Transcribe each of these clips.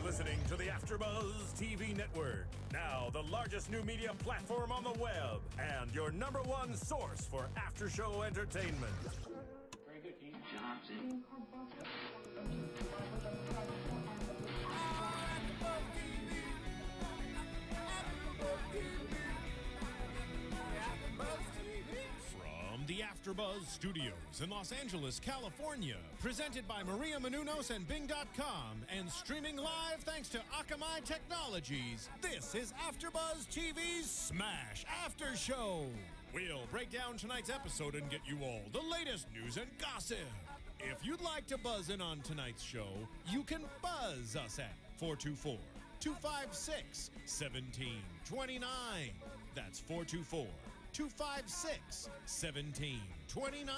listening to the AFTERBUZZ TV network. Now the largest new media platform on the web and your #1 source for after-show entertainment. Very good, Keith Johnson. From the AFTERBUZZ Studios in Los Angeles, California, presented by Maria Menounos and Bing.com, and streaming live thanks to Akamai Technologies, this is AFTERBUZZ TV Smash After Show. We'll break down tonight's episode and get you all the latest news and gossip. If you'd like to buzz in on tonight's show, you can buzz us at 424-256-1729. That's 424-256-1729.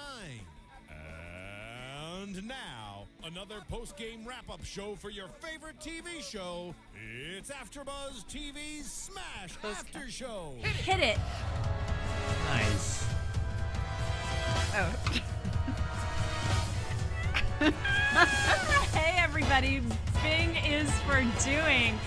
And now, another post-game wrap-up show for your favorite TV show. It's AFTERBUZZ TV Smash After Show. Hit it. Nice. Oh. Hey, everybody. Bing is for doing.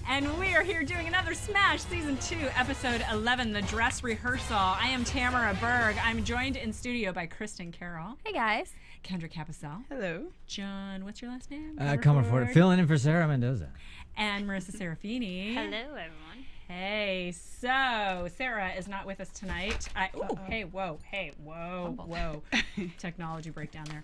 And we are here doing another Smash Season 2, Episode 11, The Dress Rehearsal. I am Tamara Berg. I'm joined in studio by Kristin Carole. Hey, guys. Kendra Kabasele. Hello. John, what's your last name? Comerford. Filling in for Sarah Mendoza. And Marisa Serafini. Hello, everyone. Hey, so Sarah is not with us tonight. Whoa. Technology breakdown there.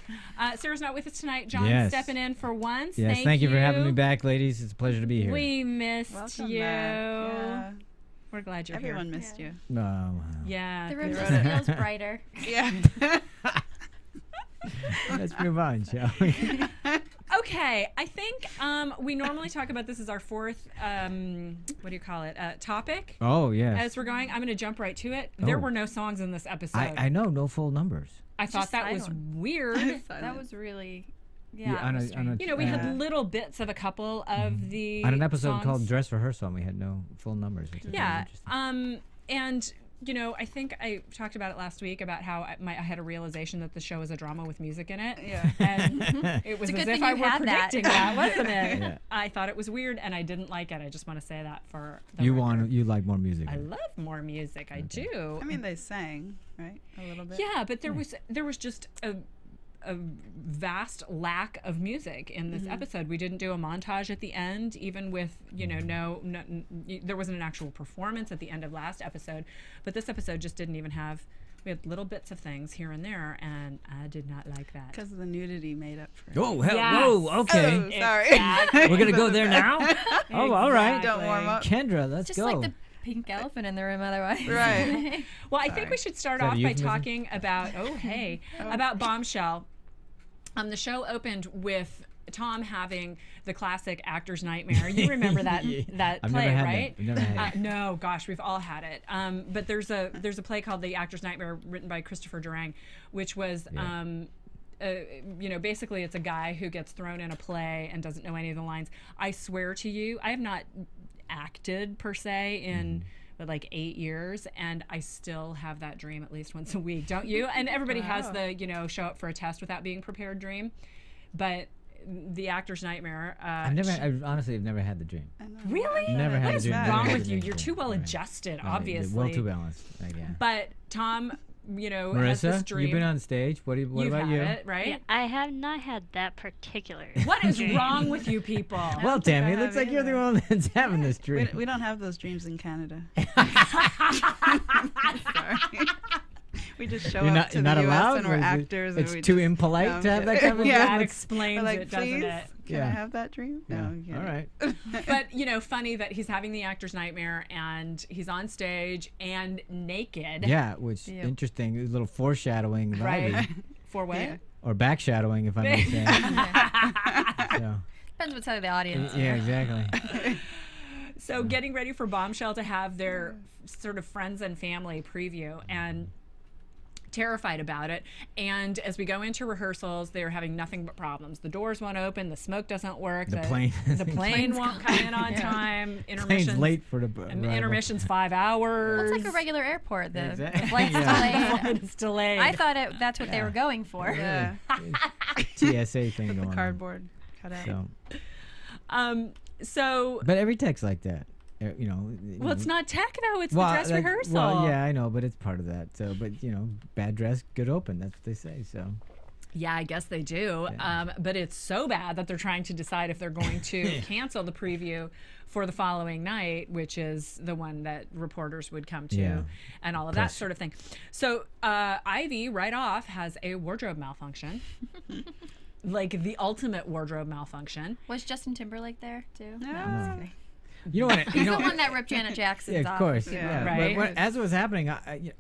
Sarah's not with us tonight. John's stepping in for once. Yes, thank you for having me back, ladies. It's a pleasure to be here. We missed Welcome you. back. Yeah. We're glad you're Everyone here. missed you. Yeah. The room just feels brighter. Yeah. Let's move on, shall we? Okay, I think we normally talk about this as our fourth, topic. Oh, yes. As we're going, I'm going to jump right to it. There were no songs in this episode. I know, no full numbers. I thought that was weird. That was really, we had little bits of a couple of the on an episode songs. called Dress Rehearsal, we had no full numbers. Which is Yeah. really And I think I talked about it last week about how I had a realization that the show is a drama with music in it. Yeah. And it was as if I were predicting that, wasn't it? Yeah. I thought it was weird and I didn't like it. I just want to say that for the you record. you like more music. I love more music. I do. I mean, they sang, right? A little bit. Yeah, but there was just a vast lack of music in this episode. We didn't do a montage at the end, even with no, there wasn't an actual performance at the end of last episode, but this episode just didn't even have. We had little bits of things here and there, and I did not like that. Because of the nudity made up for it. Oh, hell, Yes. whoa, okay. Oh, sorry. Exactly. We're going to go there now? Oh, all right. Don't warm up. Kendra, let's Just go. like the pink elephant in the room otherwise. Right. Well, I think we should start Is that a off by euphemism? talking about about Bombshell. The show opened with Tom having the classic actor's nightmare. You remember that that I've play, never had right? that. I've never had it. No, gosh, we've all had it. But there's a play called The Actor's Nightmare, written by Christopher Durang, which was basically it's a guy who gets thrown in a play and doesn't know any of the lines. I swear to you, I have not acted per se in like 8 years, and I still have that dream at least once a week, don't you? And everybody has the show up for a test without being prepared dream, but the actor's nightmare. I honestly have never had the dream. Really? Never had What a is dream. wrong Never with you? had a You're dream. too well Right. adjusted, Right. obviously. Well too balanced. Yeah. But Tom, has Marissa, this dream. you've been on stage. What You've about had you? it, right? Yeah, I have not had that particular. What is wrong with you people? Well, think Tammy, I it looks have like you're the one that's having this dream. We don't have those dreams in Canada. Sorry. We just show You're up not, to you're the not US allowed? and Or we're is it- actors. It's and we too just, impolite to have that kind of yeah. That dream? explains We're like, it, doesn't please, it? can I have that dream? Yeah. No, you can't. All right. But funny that he's having the actor's nightmare and he's on stage and naked. Yeah, which interesting. A little foreshadowing, Right. right? For what? Yeah. Or backshadowing, if I may say. So, Depends what side of the audience. yeah, exactly. So getting ready for Bombshell to have their sort of friends and family preview, and terrified about it. And as we go into rehearsals, they're having nothing but problems. The doors won't open, the smoke doesn't work, The plane won't come in on time. Plane's Intermission's late for the arrival. intermission's 5 hours. Well, it's like a regular airport. The Exactly. flight's Yeah. delayed. It's delayed. I thought that's what they were going for. Yeah. TSA thing With going the on. cardboard cut out. So, So, But every tech's like that. You know. well, it's not tech though. It's the Well, dress rehearsal. Well, yeah, I know, but it's part of that. So, but you know, bad dress, good open. That's what they say. So. Yeah, I guess they do. Yeah. But it's so bad that they're trying to decide if they're going to cancel the preview for the following night, which is the one that reporters would come to, Yeah. and all of that sort of thing. So Ivy, right off, has a wardrobe malfunction. Like the ultimate wardrobe malfunction. Was Justin Timberlake there too? No. No. You know what? He's the one that ripped Janet Jackson's Yeah, of off. course. Yeah. Yeah. Right. But as it was happening,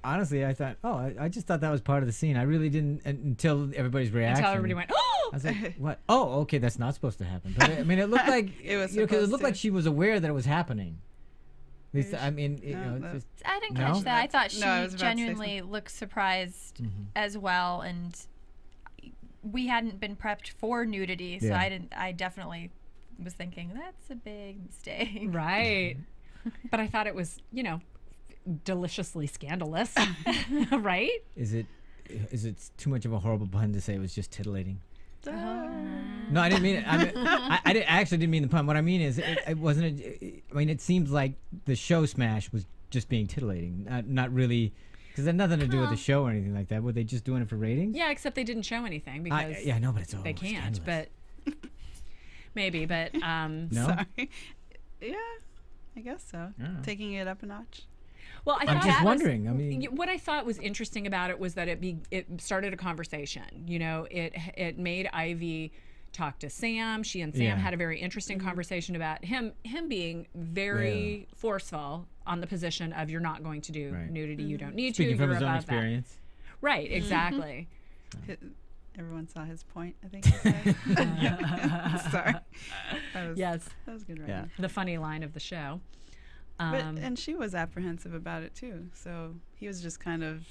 honestly, I thought, I just thought that was part of the scene. I really didn't until everybody's reaction. Until everybody went, oh! I was like, what? Oh, okay, that's not supposed to happen. But I mean, it looked like It was because it supposed looked to. like she was aware that it was happening. At least, I mean, you No, know, no. it's just, I didn't No? catch that. I thought she No, I was about to say genuinely looked surprised as well, and we hadn't been prepped for nudity, so Yeah. I definitely was thinking that's a big mistake. Right. But I thought it was, you know, deliciously scandalous. Right? is it too much of a horrible pun to say it was just titillating? Oh. No, I didn't mean it. I actually didn't mean the pun. What I mean is, it wasn't. I mean, it seems like the show Smash was just being titillating, not really, because it had nothing to do with the show or anything like that. Were they just doing it for ratings? Yeah, except they didn't show anything because Yeah, I know, but it's all they can't. scandalous. But maybe, but No? Sorry. Yeah, I guess so. Yeah. Taking it up a notch. well, I I'm thought just that was- wondering. I mean, what I thought was interesting about it was that it started a conversation. You know, it made Ivy talk to Sam. She and Sam Yeah. had a very interesting conversation about him being very forceful on the position of you're not going to do Right. nudity. You don't need speaking to. from You're his own above experience. that. Right. Exactly. Everyone saw his point, I think. He said. Sorry. Yes. That was good writing. Yeah. The funny line of the show. And she was apprehensive about it too. So he was just kind of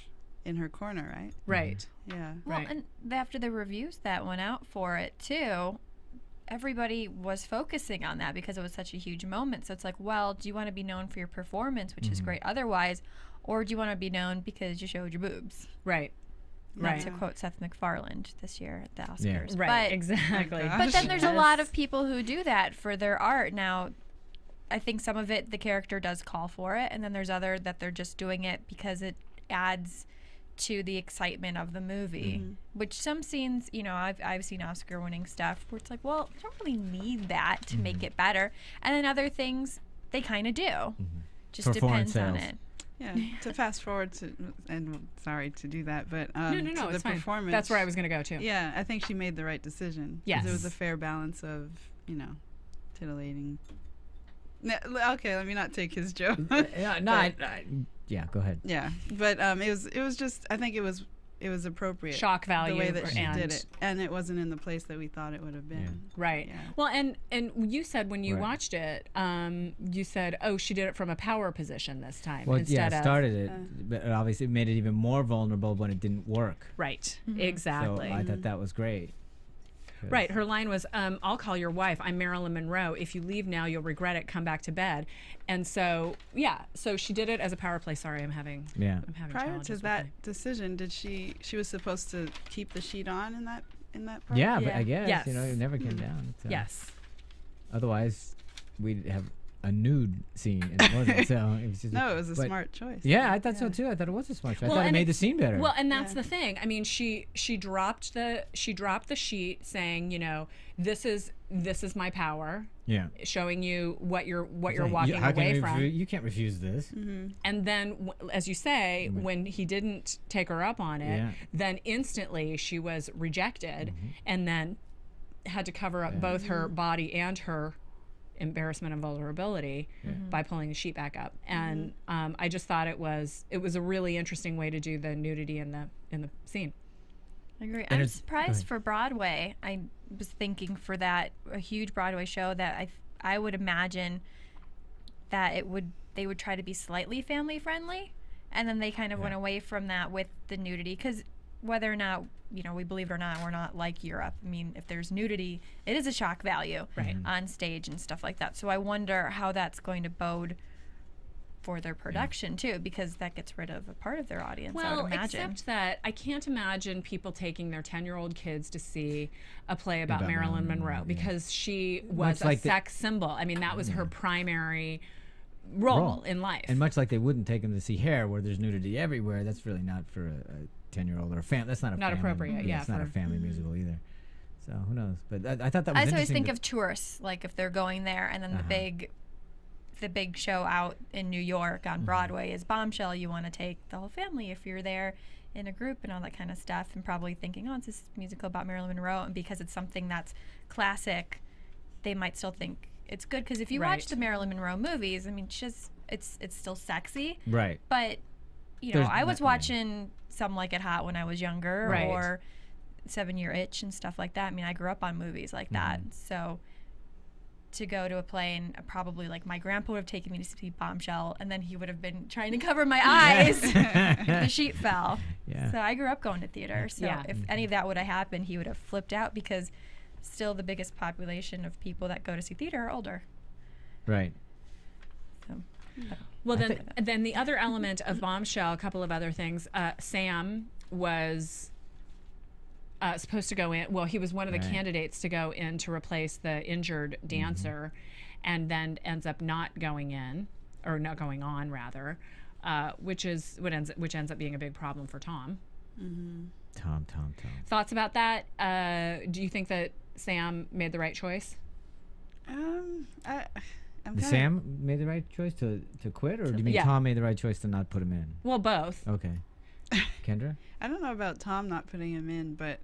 in her corner, right? Right. Yeah. Well, Right. and after the reviews that went out for it too, everybody was focusing on that because it was such a huge moment. So it's like, well, do you want to be known for your performance, which is great otherwise, or do you want to be known because you showed your boobs? Right. Not Right. to quote Seth MacFarlane this year at the Yeah. Oscars. Right. But, Exactly. gosh. but then there's a Yes. lot of people who do that for their art. Now, I think some of it, the character does call for it, and then there's other that they're just doing it because it adds to the excitement of the movie. Which some scenes, you know, I've seen Oscar-winning stuff where it's like, well, you don't really need that to make it better. And then other things, they kind of do. Just For foreign depends on sales. it. Yeah. To fast forward to, and sorry to do that, but No, to the the fine. performance. That's where I was going to go to. Yeah, I think she made the right decision. 'Cause Yes. it was a fair balance of, you know, titillating. Okay, let me not take his joke. Yeah, no, yeah, go ahead. Yeah, but it was just, I think it was appropriate. Shock value the way that she and did it, and it wasn't in the place that we thought it would have been. Right. Yeah. Well, and you said when you Right. watched it, you said, "Oh, she did it from a power position this time Well, yeah, instead it of started it, but it obviously made it even more vulnerable when it didn't work. right." So Exactly. I thought that was great. 'Cause- Right. Her line was, "I'll call your wife. I'm Marilyn Monroe. If you leave now, you'll regret it. Come back to bed." And so, yeah. So she did it as a power play. Sorry, I'm having. Yeah. I'm having Prior challenges to with that my- decision, did she was supposed to keep the sheet on in that part? Yeah, but Yeah. I guess Yes. you know it never came down. So. Yes. Otherwise, we'd have a nude scene, and it wasn't. So it was just. No, it was a but- smart choice. Yeah, I thought so too. I thought it was a smart choice. I thought it and made the scene better. Well, and that's Yeah. the thing. I mean, she dropped the sheet saying, you know, this is my power, yeah. showing you what you're Saying, walking how can away you from. You can't refuse this. And then, as you say, when he didn't take her up on it, Yeah. then instantly she was rejected, and then had to cover up both her body and her embarrassment and vulnerability by pulling the sheet back up. And I just thought it was a really interesting way to do the nudity in the scene. I agree. And I'm it's- go surprised ahead. for Broadway. I was thinking for that a huge Broadway show that I would imagine that they would try to be slightly family friendly, and then they kind of went away from that with the nudity because whether or not we believe it or not, we're not like Europe. I mean, if there's nudity, it is a shock value Right. on stage and stuff like that. So I wonder how that's going to bode for their production too, because that gets rid of a part of their audience. I Well, would imagine. except that I can't imagine people taking their 10-year-old kids to see a play about Marilyn Monroe because she was a sex symbol. I mean, that was her primary role in life. And much like they wouldn't take them to see Hair, where there's nudity everywhere, that's really not for a 10-year-old or a family. That's not Not family, appropriate, yeah, it's not a for- family musical either. So who knows? But I thought that was I always interesting. think of tourists, like if they're going there, and then the big show out in New York on Broadway is Bombshell. You want to take the whole family if you're there in a group and all that kind of stuff, and probably thinking, oh, it's this musical about Marilyn Monroe, and because it's something that's classic, they might still think it's good. Because if you watch the Marilyn Monroe movies, I mean, it's still sexy, right? But you know, I was watching Some Like It Hot when I was younger, or 7 Year Itch and stuff like that. I mean, I grew up on movies like that, so to go to a play and probably like my grandpa would have taken me to see Bombshell, and then he would have been trying to cover my eyes if the sheet fell. So I grew up going to theater. So if any of that would have happened, he would have flipped out, because still the biggest population of people that go to see theater are older. Right. So. Well, then the other element of Bombshell, a couple of other things. Sam was supposed to go in. Well, he was one of the candidates to go in to replace the injured dancer, and then ends up not going in, or not going on rather, which ends up being a big problem for Tom. Tom. Thoughts about that? Do you think that Sam made the right choice? Sam made the right choice to quit, or do you mean Tom made the right choice to not put him in? Well, both. Okay. Kendra? I don't know about Tom not putting him in, but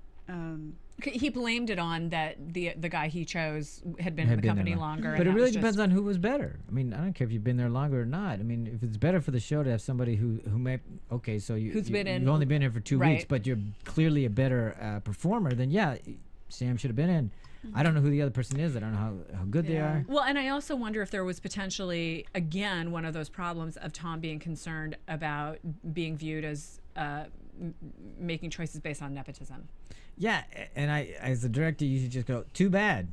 he blamed it on that the guy he chose had been in the company longer. But it really depends on who was better. I mean, I don't care if you've been there longer or not. I mean, if it's better for the show to have somebody who may so you've only been here for 2 weeks, but you're clearly a better performer, then Sam should have been in. I don't know who the other person is. I don't know how good they are. Well, and I also wonder if there was potentially, again, one of those problems of Tom being concerned about being viewed as making choices based on nepotism. Yeah, and I, as a director, you should just go, too bad.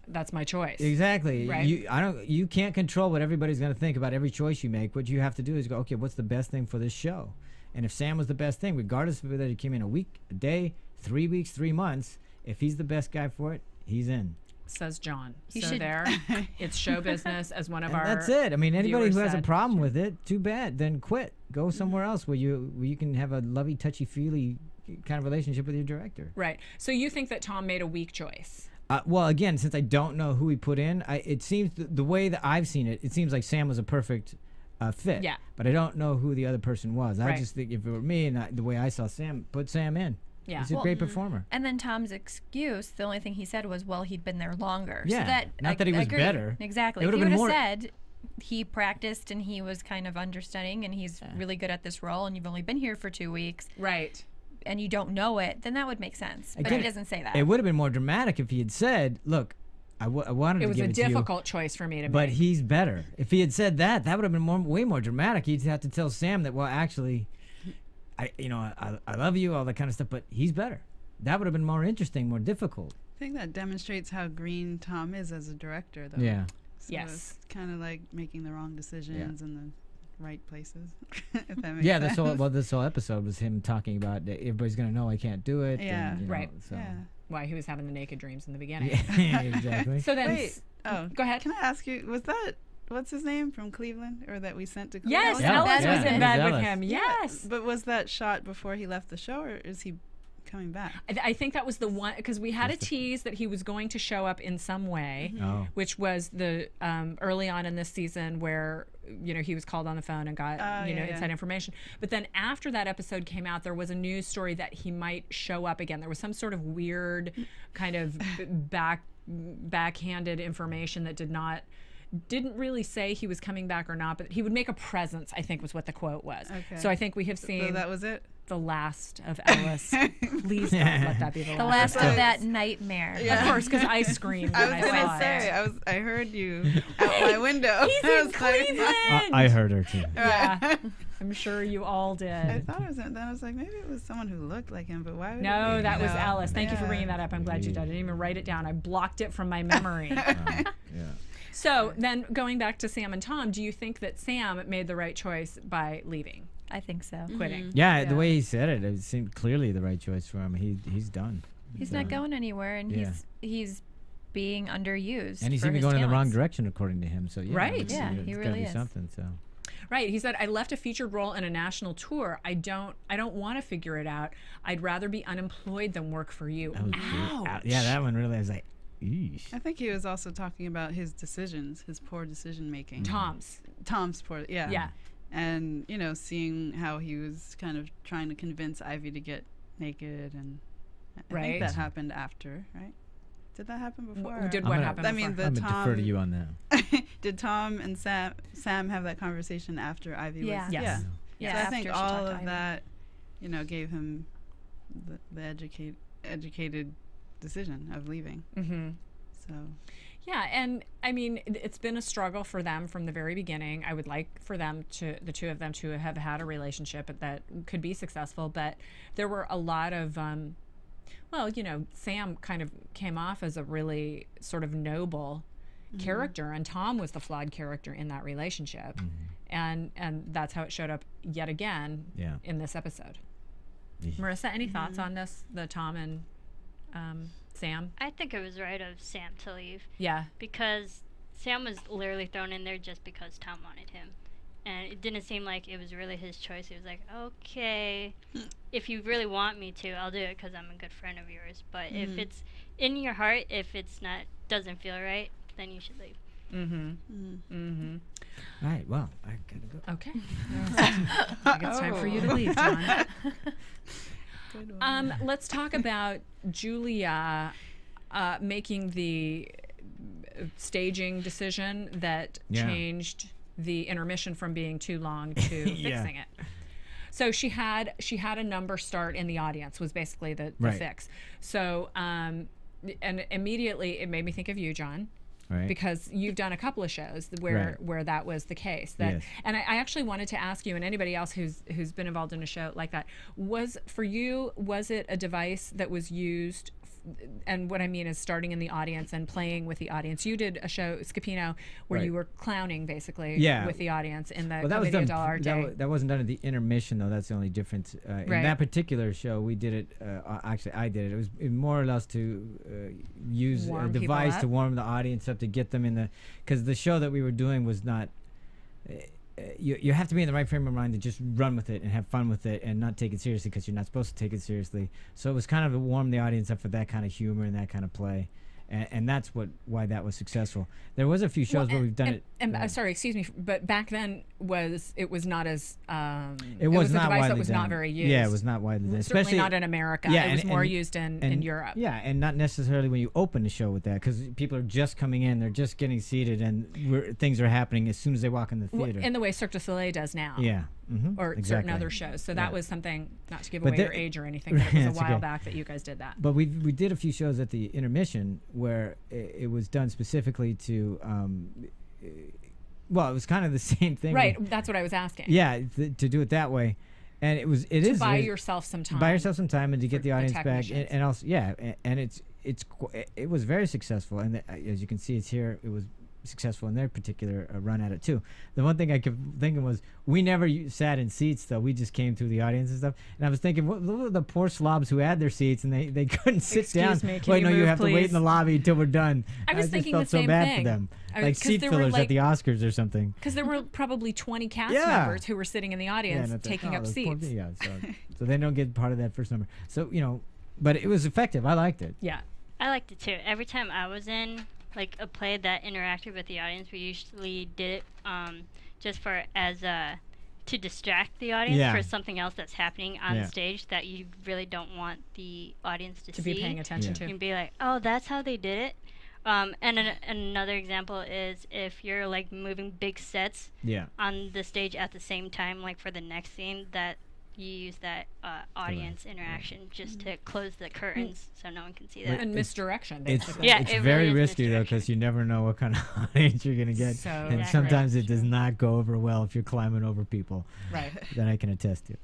That's my choice. Exactly. Right. You can't control what everybody's going to think about every choice you make. What you have to do is go, okay, what's the best thing for this show? And if Sam was the best thing, regardless of whether he came in a week, a day, 3 weeks, 3 months, if he's the best guy for it, he's in. Says John. There, it's show business, as one of our. That's it. I mean, anybody who has a said. problem with it, too bad. Then quit. Go somewhere else where you can have a lovey, touchy-feely kind of relationship with your director. Right. So you think that Tom made a weak choice? Well, again, since I don't know who he put in, it seems the way that I've seen it, it seems like Sam was a perfect fit. Yeah. But I don't know who the other person was. Right. I just think if it were me and the way I saw Sam, put Sam in. Yeah. He's a great performer. And then Tom's excuse, the only thing he said was, well, he'd been there longer. Yeah, So that, not that he was better. Exactly. It If would've he been would have more- said he practiced and he was kind of understudying and he's really good at this role and you've only been here for 2 weeks. Right. And you don't know it, then that would make sense. But Again, he doesn't say that. It would have been more dramatic if he had said, look, I wanted to It was give a it to you, difficult choice for me to but make. he's better. If he had said that would have been way more dramatic. He'd have to tell Sam that, well, actually, I love you, all that kind of stuff, but he's better. That would have been more interesting, more difficult. I think that demonstrates how green Tom is as a director, though. Yeah. So Yes. it's kind of like making the wrong decisions in the right places, if that makes sense. This whole episode was him talking about that everybody's going to know I can't do it. Yeah. And, Right. So. Yeah. Why he was having the naked dreams in the beginning. Yeah, exactly. So then, Wait. Oh, go ahead. can I ask you, was that, what's his name from Cleveland, or that we sent to Yes, Cleveland? Ellis Yeah. was in Yeah. bed with Ellis. him. Yes. But was that shot before he left the show, or is he coming back? I think that was the one, because we had a tease that he was going to show up in some way, Oh. which was the early on in this season where he was called on the phone and got inside information. But then after that episode came out, there was a news story that he might show up again. There was some sort of weird kind of backhanded information that didn't really say he was coming back or not, but he would make a presence, I think was what the quote was. Okay. So I think we have seen So that was it? the last of Ellis. Please don't let that be the last. the last of that nightmare. Of course, because I screamed when I I was saw gonna say, I heard you out my window. He's I in was like- Cleveland. I heard her too. Yeah, I'm sure you all I did. thought it was. Then I was like, maybe it was someone who looked like him, but why would? No, it be, that was know? Alice. Thank you for Yeah. bringing that up. I'm glad you did. I didn't even write it down. I blocked it from my memory. Yeah. So then going back to Sam and Tom, do you think that Sam made the right choice by leaving, I think so. quitting? Yeah, the way he said it, it seemed clearly the right choice for him. He's done. He's not going anywhere, and he's being underused. And he's for even his going in the wrong talents. direction, according to him. So Right. it's, Yeah, it's he gotta really be is. something. So Right. He said, I left a featured role in a national tour. I don't want to figure it out. I'd rather be unemployed than work for you. that was Ouch. yeah, that one really I was like, eesh. I think he was also talking about his decisions, his poor decision making. Tom's. Tom's poor, yeah. Yeah. And, you know, seeing how he was kind of trying to convince Ivy to get naked, and I Right. think that happened after, right? Did that happen before? Did or- what gonna- happen I mean, before? the I'm gonna Tom. defer to you on that. Did Tom and Sam have that conversation after Ivy Yeah. was? Yes. Yeah. Yeah, So I after think she all talked to of Ivy. that, you know, gave him the educated decision of leaving. Mm-hmm. So Yeah, and I mean, it's been a struggle for them from the very beginning. I would like for them to, the two of them, to have had a relationship that could be successful, but there were a lot of, well, you know, Sam kind of came off as a really sort of noble character, and Tom was the flawed character in that relationship, and that's how it showed up yet again Yeah. in this episode. Yeah. Marissa, any thoughts on this, the Tom and Sam? I think it was right of Sam to leave Yeah. because Sam was literally thrown in there just because Tom wanted him. And it didn't seem like it was really his choice. He was like, okay, if you really want me to, I'll do it because I'm a good friend of yours. But if it's in your heart, if it's not, doesn't feel right, then you should leave. All right. Well, I gotta go. Okay. I think it's time for you to leave, John. good one. Let's talk about Julia making the staging decision that Yeah. changed the intermission from being too long to Yeah. fixing it. So she had a number start in the audience was basically the Right. fix. So and immediately it made me think of you, John. Right. Because you've done a couple of shows Right. where that was the case. That Yes. and I actually wanted to ask you and anybody else who's been involved in a show like that, was it a device that was used, and what I mean is starting in the audience and playing with the audience. You did a show, Scapino, where Right. you were clowning basically Yeah. with the audience in the Well, that was Commedia done. dell'arte. That wasn't done at the intermission, though. That's the only difference. In Right. that particular show, we did it. Actually, I did it. It was more or less to use Warm a people device up. to warm the audience up, to get them in the. Because the show that we were doing was not. You have to be in the right frame of mind to just run with it and have fun with it and not take it seriously, because you're not supposed to take it seriously. So it was kind of to warm the audience up for that kind of humor and that kind of play. And that's why that was successful. There was a few shows where we've done it. And sorry, excuse me, but back then it was not as It was a not device widely that was done. not very used. Yeah, it was not widely done, Certainly especially not in America. Yeah, it was and- more and- used in and Europe. Yeah, and not necessarily when you open the show with that, because people are just coming in, they're just getting seated, and things are happening as soon as they walk in the theater. In the way Cirque du Soleil does now. Yeah. Mm-hmm, Or certain exactly. other shows. So Yeah. that was something, not to give But away there- your age or anything, but it was a That's while okay. back that you guys did that. But we did a few shows at the intermission where it was done specifically to, well, it was kind of the same thing. Right, that's what I was asking. Yeah, to do it that way, and it is Buy yourself some time. buy yourself some time and to get for the the audience back, technicians. and also and it was very successful, and as you can see, it's here. It was successful in their particular run at it too. The one thing I kept thinking was, we never sat in seats though. We just came through the audience and stuff. And I was thinking, look at the poor slobs who had their seats and they couldn't sit Excuse down. me, can Wait, you no, you move, have to wait please? in the lobby until we're done. I was just thinking felt the so same bad thing. for them, I- like 'cause seat there were, fillers like- at the Oscars or something. Because there were probably 20 cast Yeah. members who were sitting in the audience and I thought, taking oh, up those poor seats. people, so they don't get part of that first number. So but it was effective. I liked it. Yeah. I liked it too. Every time I was in like a play that interacted with the audience, we usually did it just for to distract the audience Yeah. for something else that's happening on Yeah. stage that you really don't want the audience to To see. be paying attention Yeah. to. And be like, oh, that's how they did it. Another example is if you're like moving big sets Yeah. on the stage at the same time, like for the next scene, that you use that audience interaction just to close the curtains so no one can see that. And misdirection, It's basically. Yeah, it's it very really is risky though, because you never know what kind of audience you're gonna get, So and Exactly. sometimes it does not go over well if you're climbing over people. Right. That I can attest to.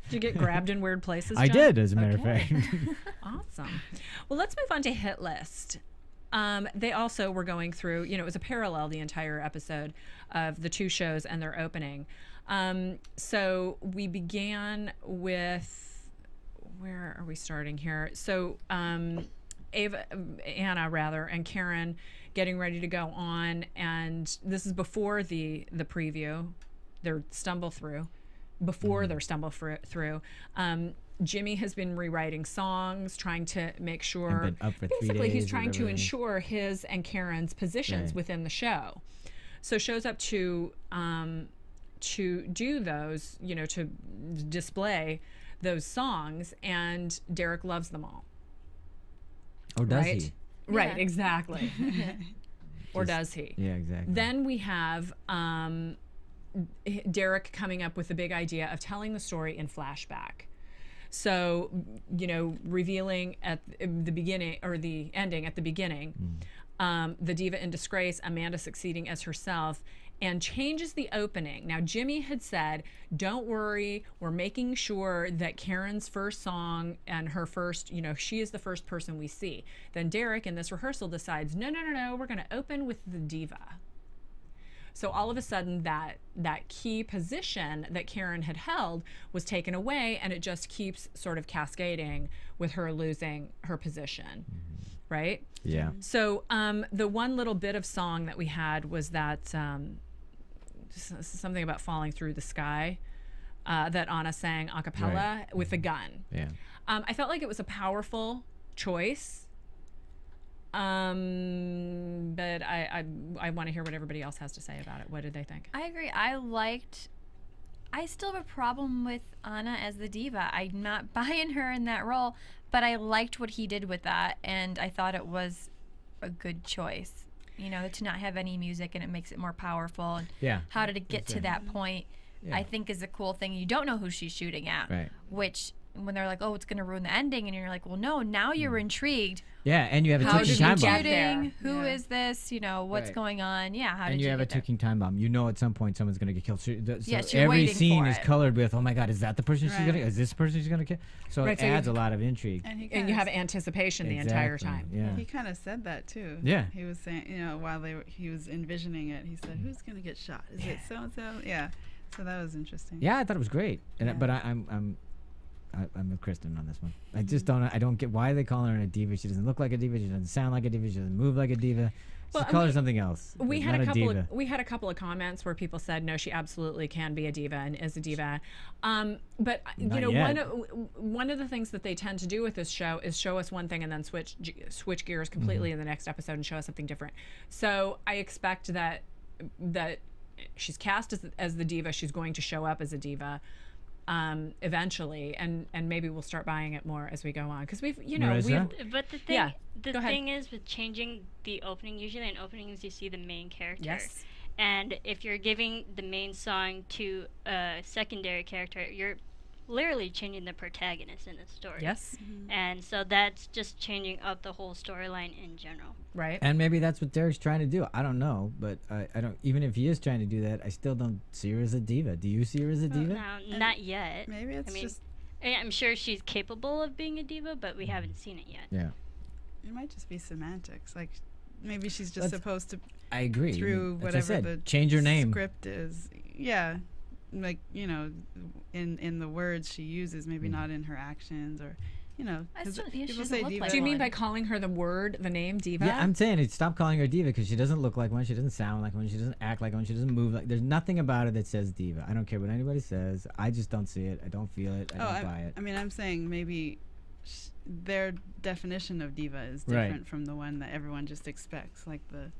Did you get grabbed in weird places, I John? did, as a matter Okay. of fact. Awesome. Well, let's move on to Hit List. they also were going through, it was a parallel the entire episode of the two shows and their opening. So we began with, where are we starting here? So Anna and Karen getting ready to go on, and this is before the preview, their stumble through, before their stumble through. Jimmy has been rewriting songs, trying to make sure, been up for 3 basically he's days or trying to whatever it is. ensure his and Karen's positions within the show. So shows up to do those, to display those songs, and Derek loves them all. Or does Right? he? Right, Yeah. exactly. Or does he? Yeah, exactly. Then we have Derek coming up with the big idea of telling the story in flashback. So, revealing at the beginning, or the ending at the beginning, the diva in disgrace, Amanda succeeding as herself, and changes the opening. Now, Jimmy had said, don't worry, we're making sure that Karen's first song and her first, she is the first person we see. Then Derek in this rehearsal decides, no, we're going to open with the diva. So all of a sudden that key position that Karen had held was taken away, and it just keeps sort of cascading with her losing her position, right? Yeah. So the one little bit of song that we had was that something about falling through the sky that Anna sang a cappella with a gun. Yeah. I felt like it was a powerful choice. But I want to hear what everybody else has to say about it. What did they think? I agree. I still have a problem with Anna as the diva. I'm not buying her in that role, but I liked what he did with that, and I thought it was a good choice. To not have any music, and it makes it more powerful. And Yeah. how did it get to that point? Yeah. I think is a cool thing. You don't know who she's shooting at, Right. which when they're like, oh, it's going to ruin the ending, and you're like, well, no, now you're intrigued. Yeah, and you have a How ticking did time you bomb. get there? shooting? Who Yeah. is this? What's Right. going on? Yeah, how did And you have a get there? ticking time bomb. You know at some point someone's going to get killed. So Yes, you're every waiting scene for is it. colored with, oh my God, is that the person she's Right. going to, is this the person she's going to kill? So Right, it so you- adds a lot of intrigue. And And you have anticipation the entire Exactly, time. Yeah. He kind of said that too. Yeah. He was saying, while he was envisioning it, he said, "Who's gonna get shot? Is it so and so?" Yeah. So that was interesting. Yeah, I thought it was great. And Yeah. but I'm with Kristin on this one. I just don't get why they call her a diva. She doesn't look like a diva. She doesn't sound like a diva. She doesn't move like a diva. Well, Just call her we- something else. We but had not a diva. couple of comments where people said no, she absolutely can be a diva and is a diva. But Not one yet. one of the things that they tend to do with this show is show us one thing and then switch gears completely in the next episode and show us something different. So I expect that she's cast as the diva. She's going to show up as a diva eventually, and maybe we'll start buying it more as we go on, because Marisa? But the thing, Yeah, the go ahead. thing is with changing the opening. Usually in openings, you see the main character. Yes. And if you're giving the main song to a secondary character, you're literally changing the protagonist in the story. Yes. And so that's just changing up the whole storyline in general. Right. And maybe that's what Derek's trying to do. I don't know, but I don't. Even if he is trying to do that, I still don't see her as a diva. Do you see her as a diva? Now, not yet. Maybe it's I mean, just I'm sure she's capable of being a diva, but we haven't seen it yet. Yeah, it might just be semantics. Like maybe she's just That's- supposed to I agree. through As I whatever said, the change your name. script is. Yeah, like in the words she uses, maybe not in her actions, or I 'cause still- yeah, she people doesn't say look diva. like Do you mean one. by calling her the name diva? Yeah, I'm saying it. Stop calling her diva because she doesn't look like one. She doesn't sound like one. She doesn't act like one. She doesn't move like. There's nothing about it that says diva. I don't care what anybody says. I just don't see it. I don't feel it. I don't buy it. I mean, I'm saying maybe their definition of diva is Right. different from the one that everyone just expects, like the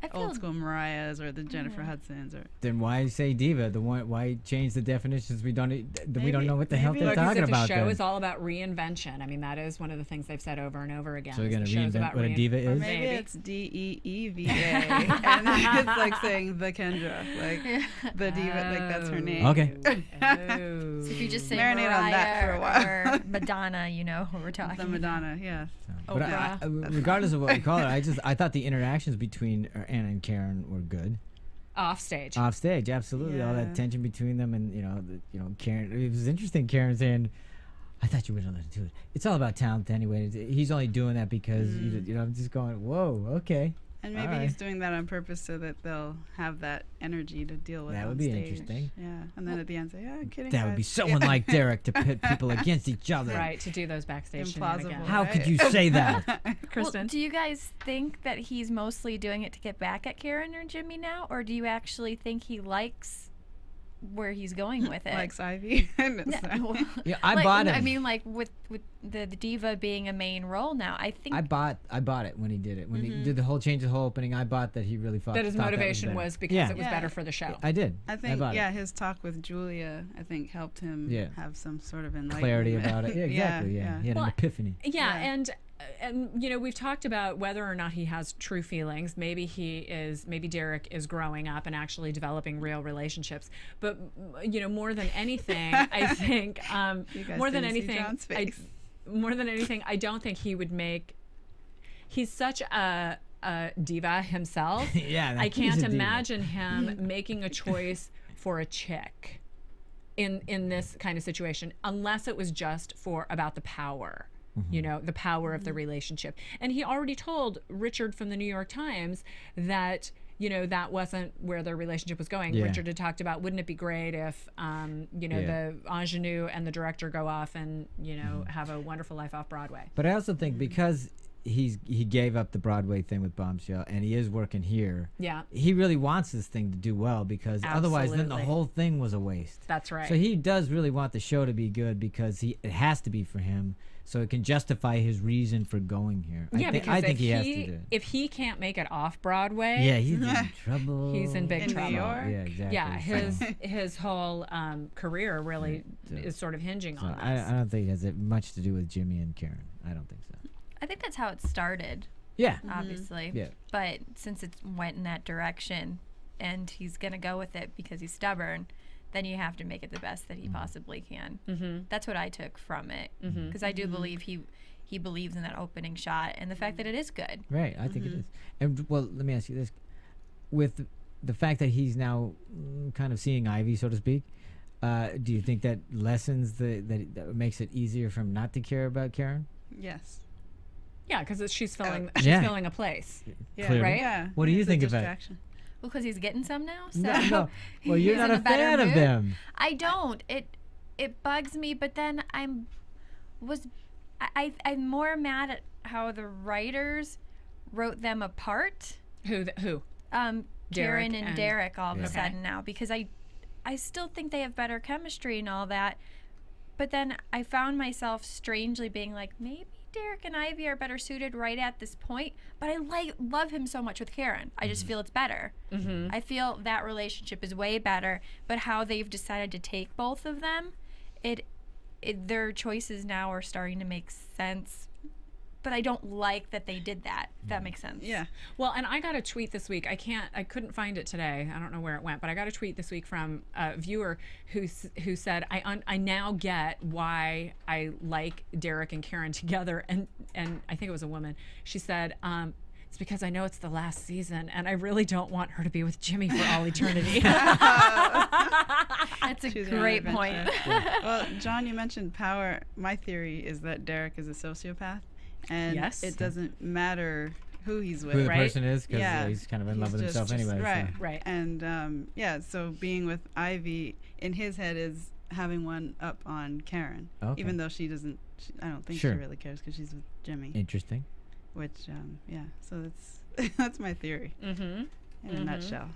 I feel old school Mariahs or the Jennifer Hudsons or. Then why say diva? Why change the definitions? We don't know what the hell maybe they're Because talking if about. the show then. is all about reinvention. I mean, that is one of the things they've said over and over again. So we're is gonna the show's reinvent about what a diva Or is. maybe Maybe. it's DEEVA, and it's like saying the Kendra, like the diva, like that's her name. Okay. Oh. So if you just say Marinate Mariah on that for a while. or Madonna, you know who we're talking The about. Madonna, yeah. But regardless of what we call it, I thought the interactions between Anna and Karen were good. Off stage. Off stage, absolutely. All that Yeah. tension between them, and Karen. It was interesting. Karen saying, I thought you were going to do it. It's all about talent anyway. He's only doing that because, you know, I'm just going, whoa, okay. And maybe he's doing that on purpose so that they'll have that energy to deal with. That on would be stage. interesting. Yeah, and then at the end say, "Yeah, kidding." That guys. would be someone like Derek to pit people against each other. Right, to do those backstage shenanigans. How could you say that? Kristin? Well, do you guys think that he's mostly doing it to get back at Karen or Jimmy now, or do you actually think he likes where he's going with it? Likes Ivy. Yeah, I Like, bought it. I mean, like with the diva being a main role now, I think I bought it when he did it. When he did the whole opening, I bought that he really thought that his thought motivation better. was because it was better for the show. I did. I think, bought it. his talk with Julia, I think, helped him have some sort of enlightenment. Clarity about it. Yeah, exactly. Yeah, he had an epiphany. Yeah, and you know, we've talked about whether or not he has true feelings. Maybe Derek is growing up and actually developing real relationships. But you know, more than anything, I think more than anything, I don't think he would make. He's such a diva himself. Yeah, I can't imagine him making a choice for a chick in this kind of situation, unless it was just about the power. You know, the power of the relationship. And he already told Richard from the New York Times that, you know, that wasn't where their relationship was going. Yeah. Richard had talked about, wouldn't it be great if, you know, the ingenue and the director go off and, you know, have a wonderful life off Broadway. But I also think because he gave up the Broadway thing with Bombshell and he is working here. Yeah. He really wants this thing to do well because otherwise then the whole thing was a waste. That's right. So he does really want the show to be good because it has to be for him. So it can justify his reason for going here. I think he has to do it. If he can't make it off Broadway, he's in trouble. He's in big trouble. New York? Yeah, exactly. Yeah, his whole career really is sort of hinging on this. I don't think it has much to do with Jimmy and Karen. I don't think so. I think that's how it started. Yeah. Obviously. Yeah. But since it went in that direction, and he's gonna go with it because he's stubborn, then you have to make it the best that he possibly can. That's what I took from it, because I do believe he believes in that opening shot and the fact that it is good. Right, I think it is. And well, let me ask you this: with the fact that he's now kind of seeing Ivy, so to speak, do you think that lessens that makes it easier for him not to care about Karen? Yes. Yeah, because she's filling a place. Yeah. Clearly. Right? Yeah. What do you It's a think about it? distraction. Well, because he's getting some now. So No. Well, you're he's not in a better fan of mood. them. I don't. It bugs me, but then I'm more mad at how the writers wrote them apart. Who? Karen and Derek all of a Okay. sudden now, because I still think they have better chemistry and all that, but then I found myself strangely being like, maybe Derek and Ivy are better suited right at this point, but I love him so much with Karen. I just feel it's better. I feel that relationship is way better, but how they've decided to take both of them, their choices now are starting to make sense. But I don't like that they did that. If that makes sense. Yeah. Well, and I got a tweet this week. I couldn't find it today. I don't know where it went, but I got a tweet this week from a viewer who said, I now get why I like Derek and Karen together. And I think it was a woman. She said, it's because I know it's the last season and I really don't want her to be with Jimmy for all eternity. That's a Choose great your own point. adventure. Well, John, you mentioned power. My theory is that Derek is a sociopath. And Yes. it doesn't matter who he's with. Who the Right? person is, because Yeah. he's kind of in love He's with himself just- anyway. Right. So. Right. And so being with Ivy in his head is having one up on Karen. Okay. Even though she doesn't, I don't think Sure. she really cares because she's with Jimmy. Interesting. Which, so that's my theory in a nutshell.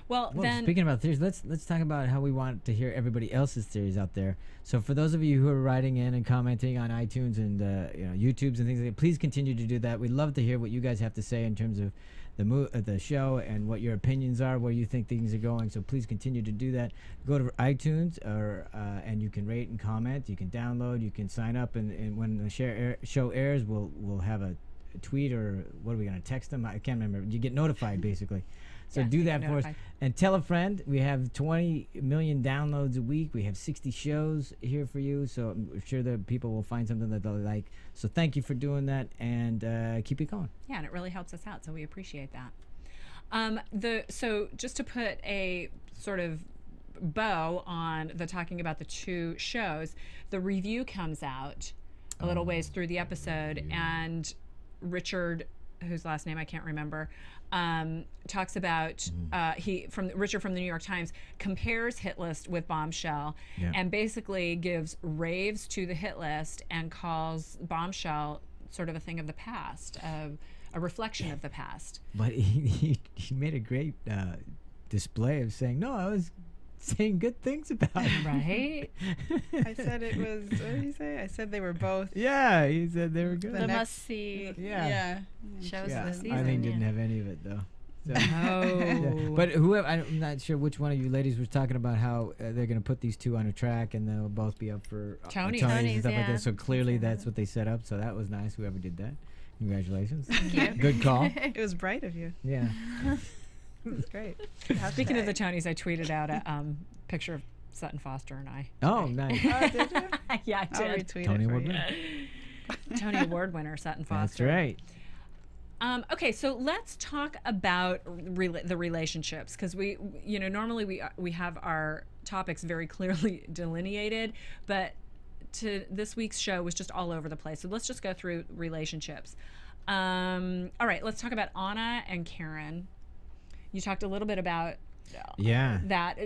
Well, Well, then speaking about theories, let's talk about how we want to hear everybody else's theories out there. So for those of you who are writing in and commenting on iTunes and YouTubes and things like that, please continue to do that. We'd love to hear what you guys have to say in terms of the show and what your opinions are, where you think things are going. So please continue to do that. Go to iTunes and you can rate and comment. You can download. You can sign up, and when the show airs, we'll have a tweet, or what are we going to text them? I can't remember. You get notified basically. So Yes, do you that get for us. notified. And tell a friend. We have 20 million downloads a week. We have 60 shows here for you. So I'm sure that people will find something that they'll like. So thank you for doing that, and keep it going. yeah, and it really helps us out, so we appreciate that. So just to put a sort of bow on the talking about the two shows, the review comes out a little ways through the episode, and Richard, whose last name I can't remember, talks about Richard from the New York Times compares Hit List with Bombshell, and basically gives raves to the Hit List and calls Bombshell sort of a thing of the past, a reflection of the past. But he made a great display of saying, no, I was saying good things about it. Right? I said it was, what did he say? I said they were both. Yeah, he said they were good. The must-see shows of the season. Eileen didn't have any of it, though. So. Oh. But I'm not sure which one of you ladies was talking about how they're going to put these two on a track and they'll both be up for Tonys and stuff like that. So clearly that's what they set up. So that was nice, whoever did that. Congratulations. Thank you. Good call. It was bright of you. Yeah. It was great. Speaking of the Tonys, I tweeted out a picture of Sutton Foster and I. Oh, nice. Oh, did you? Yeah, I I'll did. retweet Tony it for Award you. winner. Tony Award winner Sutton That's Foster. right. Okay, so let's talk about the relationships, because normally we have our topics very clearly delineated, but this week's show was just all over the place. So let's just go through relationships. All right, let's talk about Anna and Karen. You talked a little bit about that.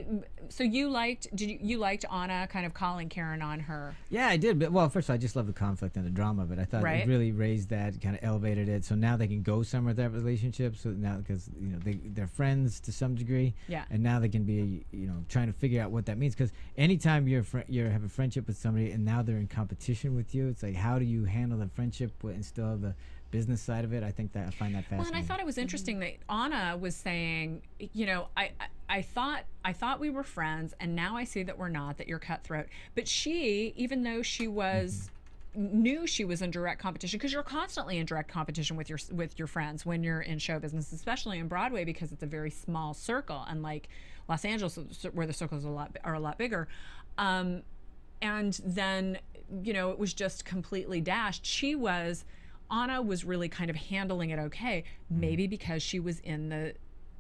So you liked Anna kind of calling Karen on her? Yeah, I did. But, well, first of all, I just love the conflict and the drama of it. I thought it really raised that, kind of elevated it. So now they can go somewhere with that relationship. So now, because they're friends to some degree. Yeah. And now they can be trying to figure out what that means. Because anytime you have a friendship with somebody and now they're in competition with you, it's like, how do you handle the friendship and still have the business side of it? I find that fascinating. Well, and I thought it was interesting that Anna was saying, I thought we were friends, and now I see that we're not, that you're cutthroat. But she, even though she was knew she was in direct competition, because you're constantly in direct competition with your friends when you're in show business, especially in Broadway, because it's a very small circle, unlike Los Angeles where the circles are a lot bigger. And then it was just completely dashed. Anna was really kind of handling it okay, maybe because she was in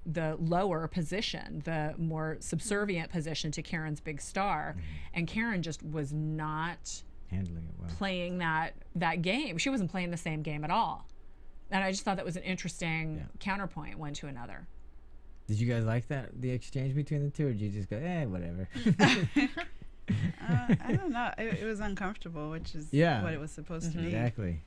the lower position, the more subservient position to Karen's big star, and Karen just was not handling it well, playing that game. She wasn't playing the same game at all, and I just thought that was an interesting counterpoint one to another. Did you guys like the exchange between the two, or did you just go, whatever? I don't know. It was uncomfortable, which is what it was supposed to be. Exactly.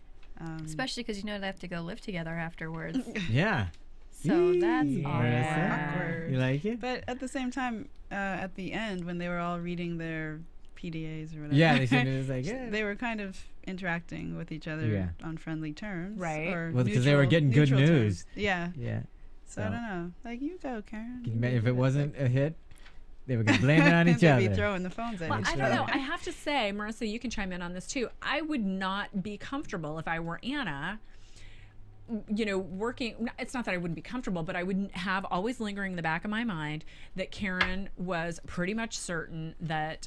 Especially because they have to go live together afterwards. Yeah. So that's awkward. You like it? But at the same time, at the end, when they were all reading their PDAs or whatever, they said it was like, they were kind of interacting with each other on friendly terms, right? Or well, because they were getting good news. Terms. Yeah. So I don't know. Like, you go, Karen. If it wasn't a hit, they were going to blame it on each other. They'd be throwing the phones at each other. I don't know. I have to say, Marisa, you can chime in on this too. I would not be comfortable if I were Anna, working. It's not that I wouldn't be comfortable, but I would have always lingering in the back of my mind that Karen was pretty much certain that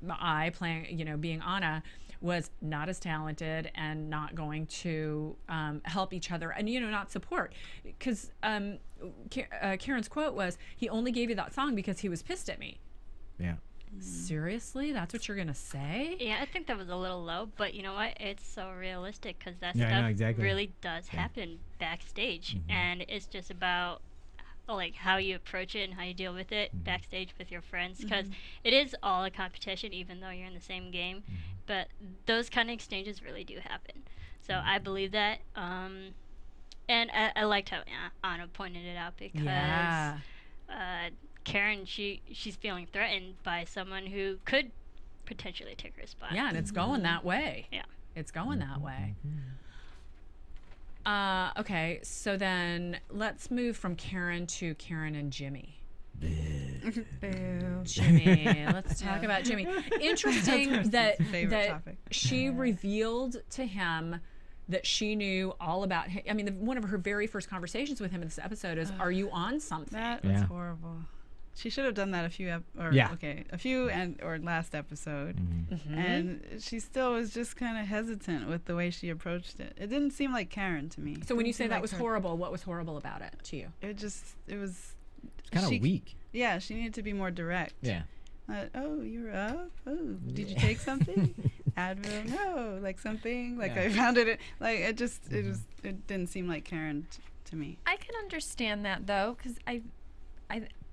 I, being Anna, was not as talented and not going to help each other and not support, because Karen's quote was, he only gave you that song because he was pissed at me. Yeah. Seriously, that's what you're gonna say? Yeah, I think that was a little low, but you know what, it's so realistic, because that stuff really does happen backstage, and it's just about how you approach it and how you deal with it backstage with your friends, because it is all a competition, even though you're in the same game. But those kind of exchanges really do happen. So I believe that. And I liked how Anna pointed it out, because Karen, she's feeling threatened by someone who could potentially take her spot. Yeah, and it's going that way. Yeah. It's going that way. Okay, so then let's move from Karen to Karen and Jimmy. Boo. Jimmy. Let's talk about Jimmy. Interesting that topic. She revealed to him that she knew all about him. I mean, one of her very first conversations with him in this episode is, "Are you on something?" That was horrible. She should have done that a few last episode, and she still was just kind of hesitant with the way she approached it. It didn't seem like Karen to me. So when you say that was horrible, what was horrible about it to you? It was kind of weak. Yeah, she needed to be more direct. Yeah. Oh, you were up? Oh, did you take something? Advil? No, like something. Like I found it. Like it just, it didn't seem like Karen to me. I can understand that though, because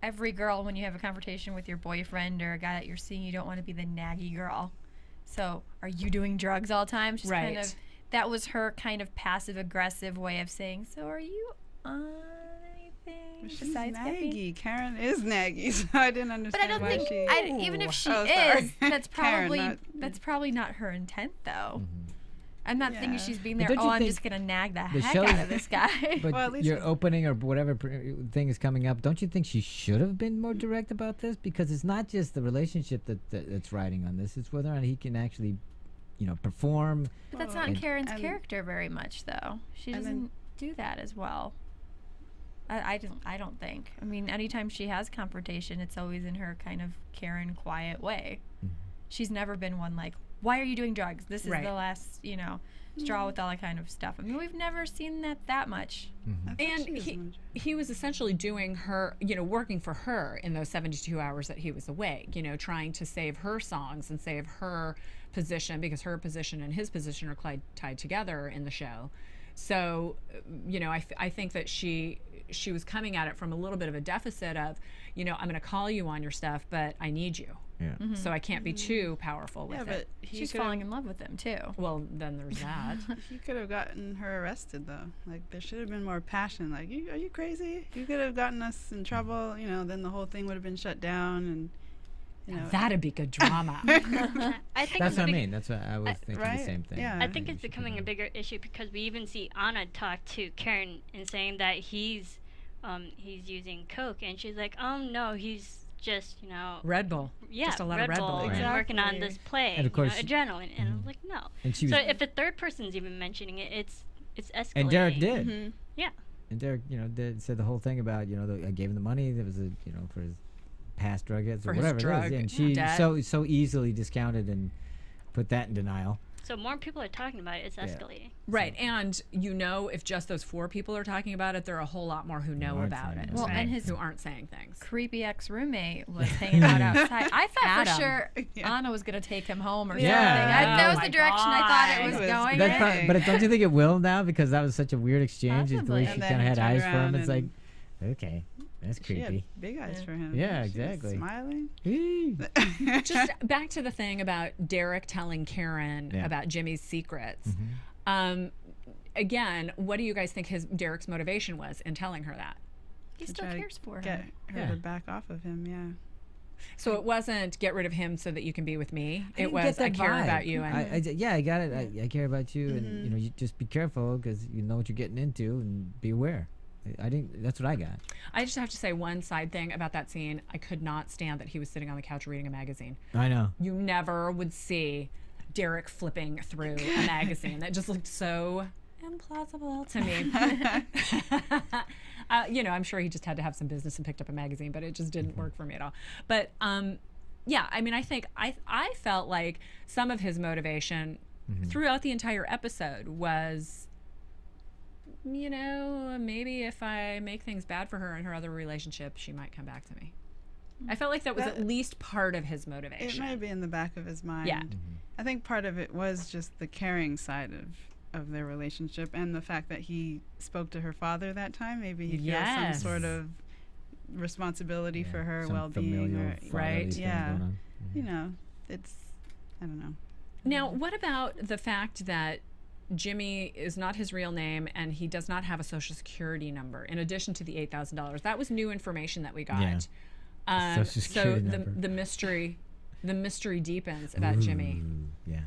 every girl, when you have a confrontation with your boyfriend or a guy that you're seeing, you don't want to be the naggy girl. So, are you doing drugs all the time? She's kind of, that was her kind of passive aggressive way of saying. So, are you on anything besides naggy? Karen is naggy, so I didn't understand. But I don't think, even if she is, that's probably that's probably not her intent though. I'm not thinking she's being there. Oh, I'm just gonna nag the heck out of this guy. But well, your opening or whatever thing is coming up, don't you think she should have been more direct about this? Because it's not just the relationship that's riding on this; it's whether or not he can actually, perform. But that's not Karen's character very much, though. She doesn't do that as well. I don't think. I mean, anytime she has confrontation, it's always in her kind of Karen quiet way. She's never been one like, why are you doing drugs? This is the last, straw with all that kind of stuff. I mean, we've never seen that much. And he was essentially doing her, working for her in those 72 hours that he was away, trying to save her songs and save her position, because her position and his position are tied together in the show. So, I think that she was coming at it from a little bit of a deficit of, I'm going to call you on your stuff, but I need you. Yeah. So I can't be too powerful with it. But she's falling in love with him too. Well, then there's that. He could have gotten her arrested though. Like there should have been more passion. Like, are you crazy? You could have gotten us in trouble. Then the whole thing would have been shut down, and that'd be good drama. I think that's what I mean. That's what I was thinking. The same thing. Yeah. I think it's becoming a bigger issue because we even see Anna talk to Karen and saying that he's using coke, and she's like, no, he's just Red Bull. Yeah, just a lot of Red Bull. And working on this play, and of course, adrenaline, and I'm like, no. And she so if a third person's even mentioning it, it's escalating. And Derek did. Yeah. And Derek, said the whole thing about, I gave him the money. That was for his past drug hits or whatever it is. And she so easily discounted and put that in denial. So more people are talking about it. It's escalating. Right. And if just those 4 people are talking about it, there are a whole lot more who know about it. Well, and who aren't saying things. Creepy ex-roommate was hanging out outside. I thought for sure Anna was going to take him home or something. That was the direction I thought it was going. But don't you think it will now? Because that was such a weird exchange. The way she kind of had eyes for him. It's like, okay. That's creepy. She had big eyes for him. Yeah, exactly. Smiling. Just back to the thing about Derek telling Karen about Jimmy's secrets. Again, what do you guys think Derek's motivation was in telling her that? He still cares for her. Get her to back off of him. Yeah. So it wasn't get rid of him so that you can be with me. It was I care about you. And I got it. I care about you, and you just be careful because you know what you're getting into, and be aware. That's what I got. I just have to say one side thing about that scene. I could not stand that he was sitting on the couch reading a magazine. I know. You never would see Derek flipping through a magazine. That just looked so implausible to me. I'm sure he just had to have some business and picked up a magazine, but it just didn't work for me at all. But I think I felt like some of his motivation throughout the entire episode was, maybe if I make things bad for her in her other relationship, she might come back to me. I felt like that was at least part of his motivation. It might be in the back of his mind. Yeah. I think part of it was just the caring side of their relationship and the fact that he spoke to her father that time. Maybe he feels some sort of responsibility for her well-being. Right. Yeah. It's, I don't know. Now, what about the fact that Jimmy is not his real name and he does not have a social security number in addition to the $8,000? That was new information that we got. So the mystery deepens about Jimmy. Yeah.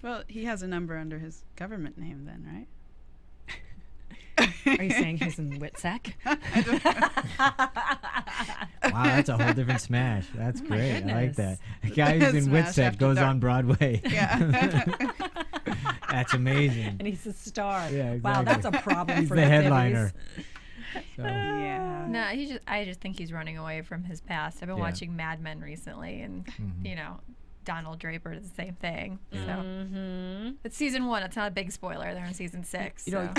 Well, he has a number under his government name then, right? Are you saying he's in WITSEC? Wow, that's a whole different Smash. That's great. I like that. The guy who's in WITSEC goes on Broadway. Yeah. That's amazing. And he's a star. Yeah, exactly. Wow, that's a problem he's for the headliner. So. Yeah. No, I just think he's running away from his past. I've been watching Mad Men recently, and Donald Draper is the same thing. So it's season 1. It's not a big spoiler. They're in season 6. Yeah,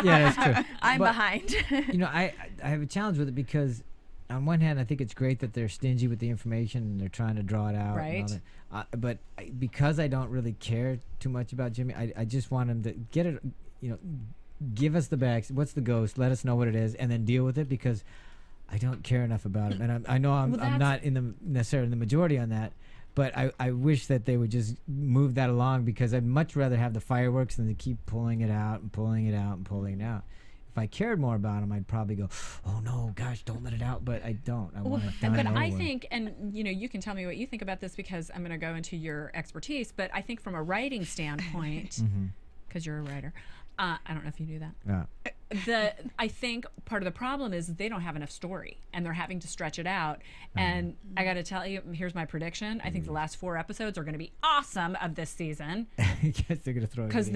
that's true. I'm behind. I have a challenge with it because on one hand, I think it's great that they're stingy with the information and they're trying to draw it out. Right. And all that. But because I don't really care too much about Jimmy, I just want him to get it, give us the bags. What's the ghost? Let us know what it is, and then deal with it, because I don't care enough about him. And I know I'm not necessarily in the majority on that, but I wish that they would just move that along, because I'd much rather have the fireworks than to keep pulling it out and pulling it out and pulling it out. If I cared more about him, I'd probably go, oh no, gosh, don't let it out. But I don't. I want to. But I think, and you can tell me what you think about this, because I'm going to go into your expertise. But I think from a writing standpoint, because you're a writer, I don't know if you knew that. Yeah. I think part of the problem is they don't have enough story, and they're having to stretch it out. And I got to tell you, here's my prediction. I think the last 4 episodes are going to be awesome of this season. Yes, they're going to throw it. Because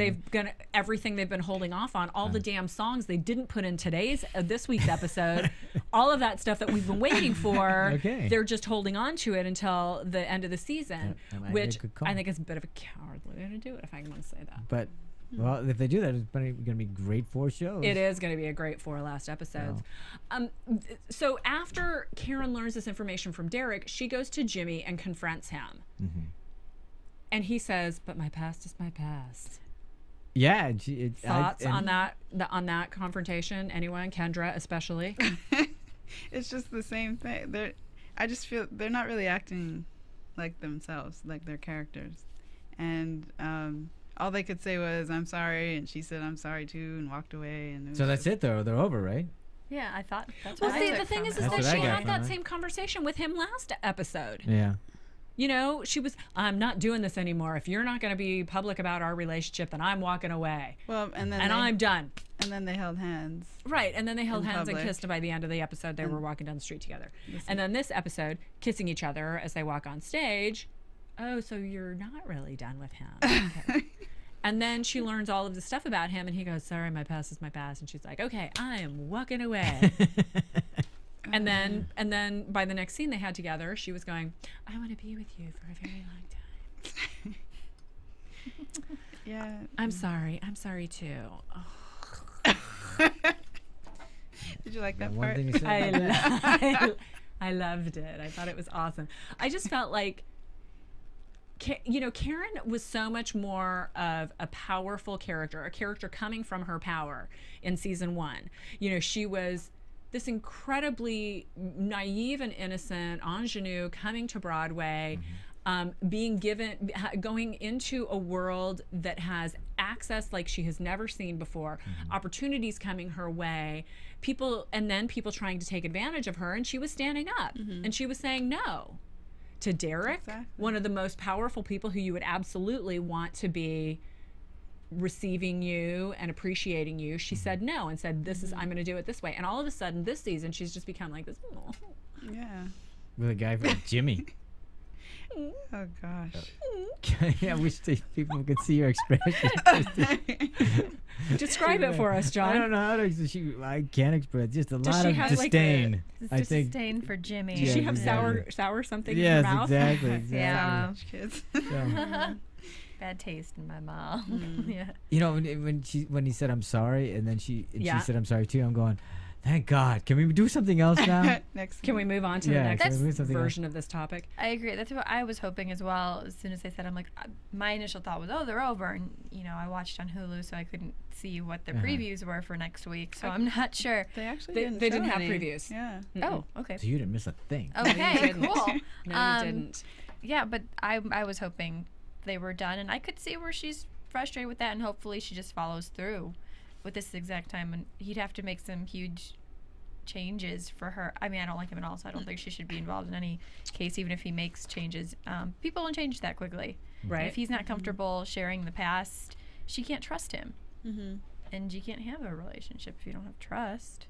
everything they've been holding off on, all the damn songs they didn't put in this week's episode, all of that stuff that we've been waiting for, they're just holding on to it until the end of the season, which I think is a bit of a cowardly way to do it, if I want to say that. But well, if they do that, it's going to be great 4 shows. It is going to be a great 4 last episodes. Wow. So after Karen learns this information from Derek, she goes to Jimmy and confronts him. And he says, "But my past is my past." Yeah. Thoughts on that confrontation? Anyone? Kendra, especially. It's just the same thing. I just feel they're not really acting like themselves, like their characters, and all they could say was, "I'm sorry," and she said, "I'm sorry too," and walked away. And so that's it, though. They're over, right? Yeah, I thought that's well, what see, I the took thing from is it. that she had that same conversation with him last episode. Yeah. She was, "I'm not doing this anymore. If you're not going to be public about our relationship, then I'm walking away. Well, and I'm done." And then they held hands. Right, and then they held hands public. and kissed, and by the end of the episode, they were walking down the street together. And then this episode, kissing each other as they walk on stage. Oh, so you're not really done with him. Okay. And then she learns all of the stuff about him, and he goes, "Sorry, my past is my past." And she's like, "Okay, I am walking away." And then by the next scene they had together, she was going, "I want to be with you for a very long time." Yeah. I'm sorry too. Oh. Did you like that One part? thing you said. I loved it. I thought it was awesome. I just felt like, Karen was so much more of a powerful character, a character coming from her power in season 1. She was this incredibly naive and innocent ingenue coming to Broadway, going into a world that has access like she has never seen before, opportunities coming her way, people trying to take advantage of her, and she was standing up and she was saying no to Derek, one of the most powerful people who you would absolutely want to be receiving you and appreciating you. She said no and said, I'm going to do it this way. And all of a sudden this season she's just become like this. Yeah. With a guy from Jimmy. Oh gosh. I wish people could see your expression. Describe it for us, John. I don't know how to. I can't express. Just a lot of disdain. I think disdain for Jimmy. Does she have sour something in her mouth? Exactly. Yeah. Kids. Bad taste in my mouth. Yeah. When he said I'm sorry, and then she said I'm sorry too. I'm going, thank God. Can we do something else now? Can we move on to the next version of this topic? I agree. That's what I was hoping as well. As soon as they said, I'm like, my initial thought was, oh, they're over. And, I watched on Hulu, so I couldn't see what the previews were for next week. So I'm not sure. They actually they didn't have previews. Yeah. Oh, okay. So you didn't miss a thing. Okay, cool. No, you didn't. Yeah, but I was hoping they were done. And I could see where she's frustrated with that. And hopefully she just follows through with this exact time. And he'd have to make some huge changes for her. I mean, I don't like him at all, so I don't think she should be involved in any case, even if he makes changes. People don't change that quickly. Right. And if he's not comfortable sharing the past, she can't trust him. And you can't have a relationship if you don't have trust.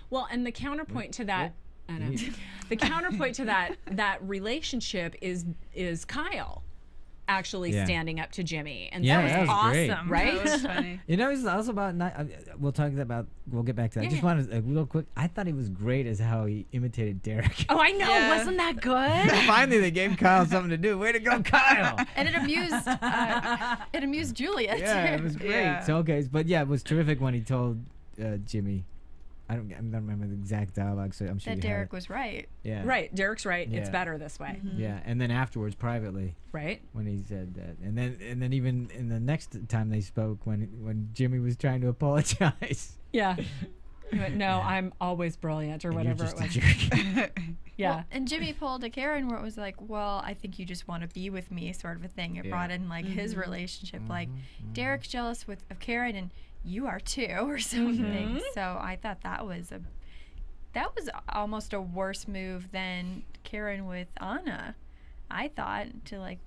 Well, and the counterpoint to that, I know, the counterpoint to that relationship is Kyle actually standing up to Jimmy, and that was awesome, right? That was funny. It's also about we'll get back to that. I just wanted real quick. I thought it was great as how he imitated Derek. Oh, I know. Yeah. Wasn't that good? Finally, they gave Kyle something to do. Way to go, Kyle! And it amused Julia too. Yeah, it was great. Yeah. So but it was terrific when he told Jimmy, I don't remember the exact dialogue, so I'm sure That you have Derek it. was right. Yeah. Right, Derek's right. It's Yeah. better this way. Yeah, and then afterwards, privately, Right? when he said that, and then even in the next time they spoke, when Jimmy was trying to apologize. Yeah. He went, no, I'm always brilliant, or And whatever you're it just was. a jerk. Yeah. Well, and Jimmy pulled a Karen where it was like, well, I think you just want to be with me, sort of a thing. It Yeah. brought in like his relationship, like Derek's jealous of Karen, and you are too, or something. So I thought that was almost a worse move than Karen with Anna. I thought, to like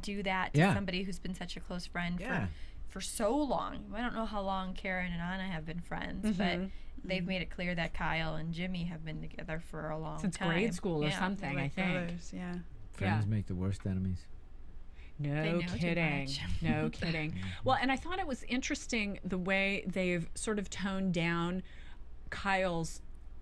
do that to Yeah. somebody who's been such a close friend Yeah. for so long. I don't know how long Karen and Anna have been friends, but they've made it clear that Kyle and Jimmy have been together for a long Since time. grade school or Yeah. something, I Like think. brothers, yeah. Friends make the worst enemies. They No know too kidding. much. No kidding. Well, and I thought it was interesting the way they've sort of toned down Kyle's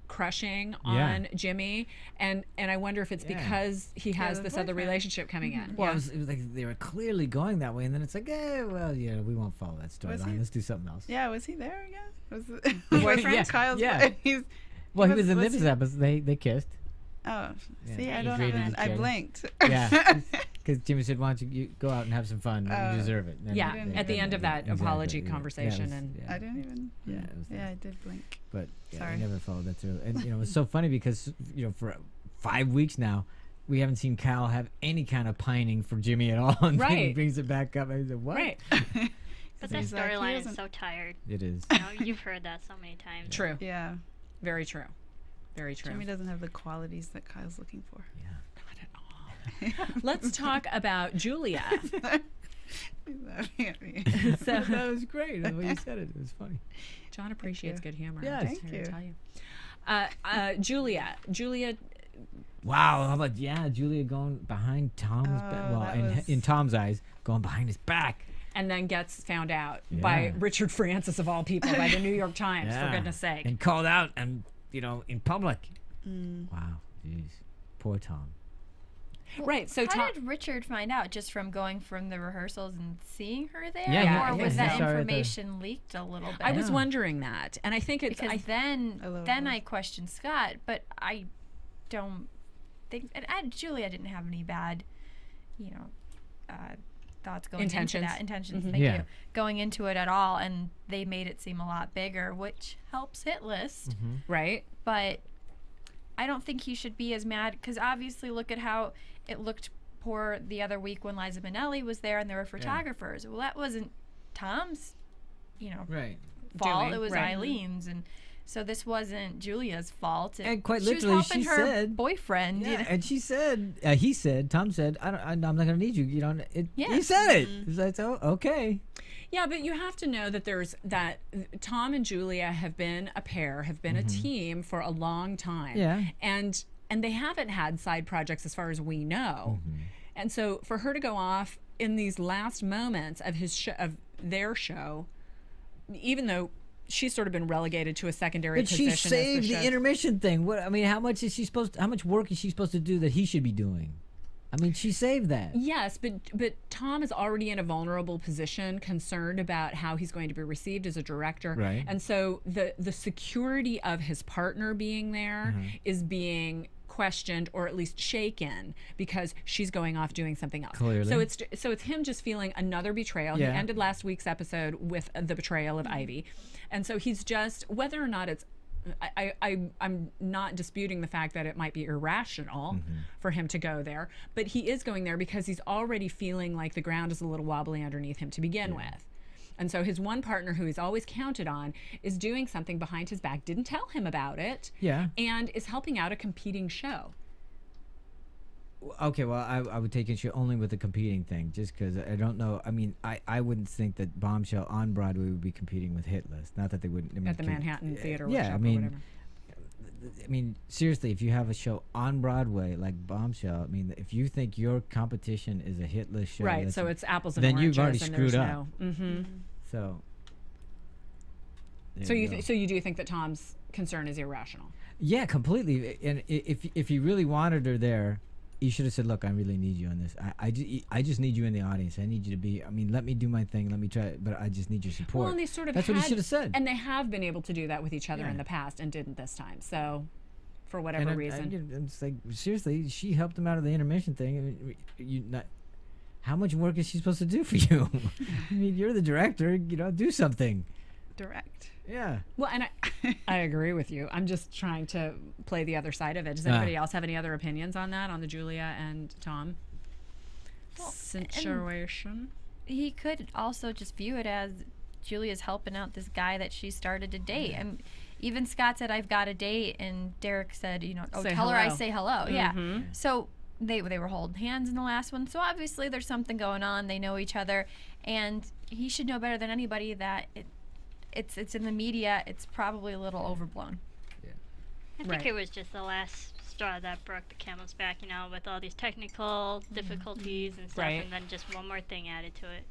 crushing on Jimmy, and I wonder if it's because he has the this other boyfriend. relationship coming in. Well, it was like they were clearly going that way, and then it's like, well, yeah, we won't follow that Was storyline. he? Let's do something else. Yeah, was he there again? Was the Yeah. boyfriend Kyle's Yeah. he's, Well, he was in was this he- episode. They kissed. Oh, Yeah. see, I He don't graded even, each I other. blinked. Yeah, because Jimmy said, "Why don't you go out and have some fun? You Oh. deserve it." And Yeah, didn't at the even- end of that Exactly, apology yeah. conversation, Yeah, it was- and yeah. I didn't even. Yeah, it was Yeah, there. I did blink. But yeah, Sorry. I never followed that through. And it was so funny because for 5 weeks now, we haven't seen Kyle have any kind of pining for Jimmy at all. And then he Right. brings it back up. And I said, "What?" right. But that He's like, he storyline is doesn't- so tired. It is. You know, you've heard that so many times. True. Yeah, Very true. Very true. Jimmy doesn't have the qualities that Kyle's looking for. Yeah. Not at all. Let's talk about Julia. He's laughing at me. So That was great. The way you said it, it was funny. John appreciates good humor. Yes. I'm Thank here to you. tell you. Julia, Wow. How about Julia going behind Tom's back? Oh, Well, that was- in Tom's eyes, going behind his back. and then gets found out by Yeah. Richard Francis of all people, by the New York Times, for Yeah. goodness sake. And called out, and in public. Wow. Jeez. Poor Tom. Right. So How Tom, did Richard find out? Just from going from the rehearsals and seeing her there, Yeah, or he- was yeah, that he saw her at the- information leaked a little bit? I was Yeah. wondering that, and I think it's. because then I love then those. I questioned Scott, but I don't think Julia didn't have any bad, thoughts going Intentions. into that intentions. Mhm. Thank Yeah. you, going into it at all, and they made it seem a lot bigger, which helps hit list. right. But I don't think he should be as mad because obviously look at how it looked poor the other week when Liza Minnelli was there and there were photographers. Well, that wasn't Tom's, Right. fault. Doing, It was right. Eileen's, and so this wasn't Julia's fault. And quite she literally, was helping she her said- boyfriend. Yeah, and she said, Tom said, I'm not going to need you. He Yeah. said it. It's like, oh, okay. Yeah, but you have to know that Tom and Julia have been a pair, have been a team for a long time. Yeah. And they haven't had side projects as far as we know. And so for her to go off in these last moments of of their show, even though she's sort of been relegated to a secondary But position. she saved as the show. intermission thing. How much work is she supposed to do that he should be doing? She saved that. Yes, but Tom is already in a vulnerable position, concerned about how he's going to be received as a director. Right. And so the security of his partner being there is being questioned, or at least shaken, because she's going off doing something else. Clearly. So it's him just feeling another betrayal. Yeah. He ended last week's episode with the betrayal of Ivy. And so he's just, whether or not it's, I'm not disputing the fact that it might be irrational for him to go there, but he is going there because he's already feeling like the ground is a little wobbly underneath him to begin with. And so his one partner, who he's always counted on, is doing something behind his back, didn't tell him about it, Yeah. and is helping out a competing show. Okay, well, I would take issue only with the competing thing, just because I don't know. I wouldn't think that Bombshell on Broadway would be competing with Hit List. Not that they wouldn't. At the Manhattan Theater Yeah, Workshop or whatever. Seriously, if you have a show on Broadway like Bombshell, if you think your competition is a Hit List show, Right, so it's apples and then oranges. you've already and screwed there's up. No, so. So there you go. do think that Tom's concern is irrational? Yeah, completely. And if he really wanted her there, you should have said, "Look, I really need you on this. I just need you in the audience. I need you to be. I mean, let me do my thing. Let me try, but I just need your support." Well, and they sort of That's what he should have said. And they have been able to do that with each other Yeah. in the past and didn't this time. So, for whatever reason. It's like, seriously, she helped him out of the intermission thing. I mean, how much work is she supposed to do for you? I mean, you're the director. Do something. Direct. Yeah. Well, and I agree with you. I'm just trying to play the other side of it. Does anybody else have any other opinions on that, on the Julia and Tom situation? He could also just view it as Julia's helping out this guy that she started to date. And even Scott said, "I've got a date," and Derek said, tell her I say hello. Yeah. So they were holding hands in the last one. So obviously there's something going on. They know each other, and he should know better than anybody that it's in the media. It's probably a little overblown. I think it was just the last straw that broke the camel's back, with all these technical difficulties and stuff, and then just one more thing added to it.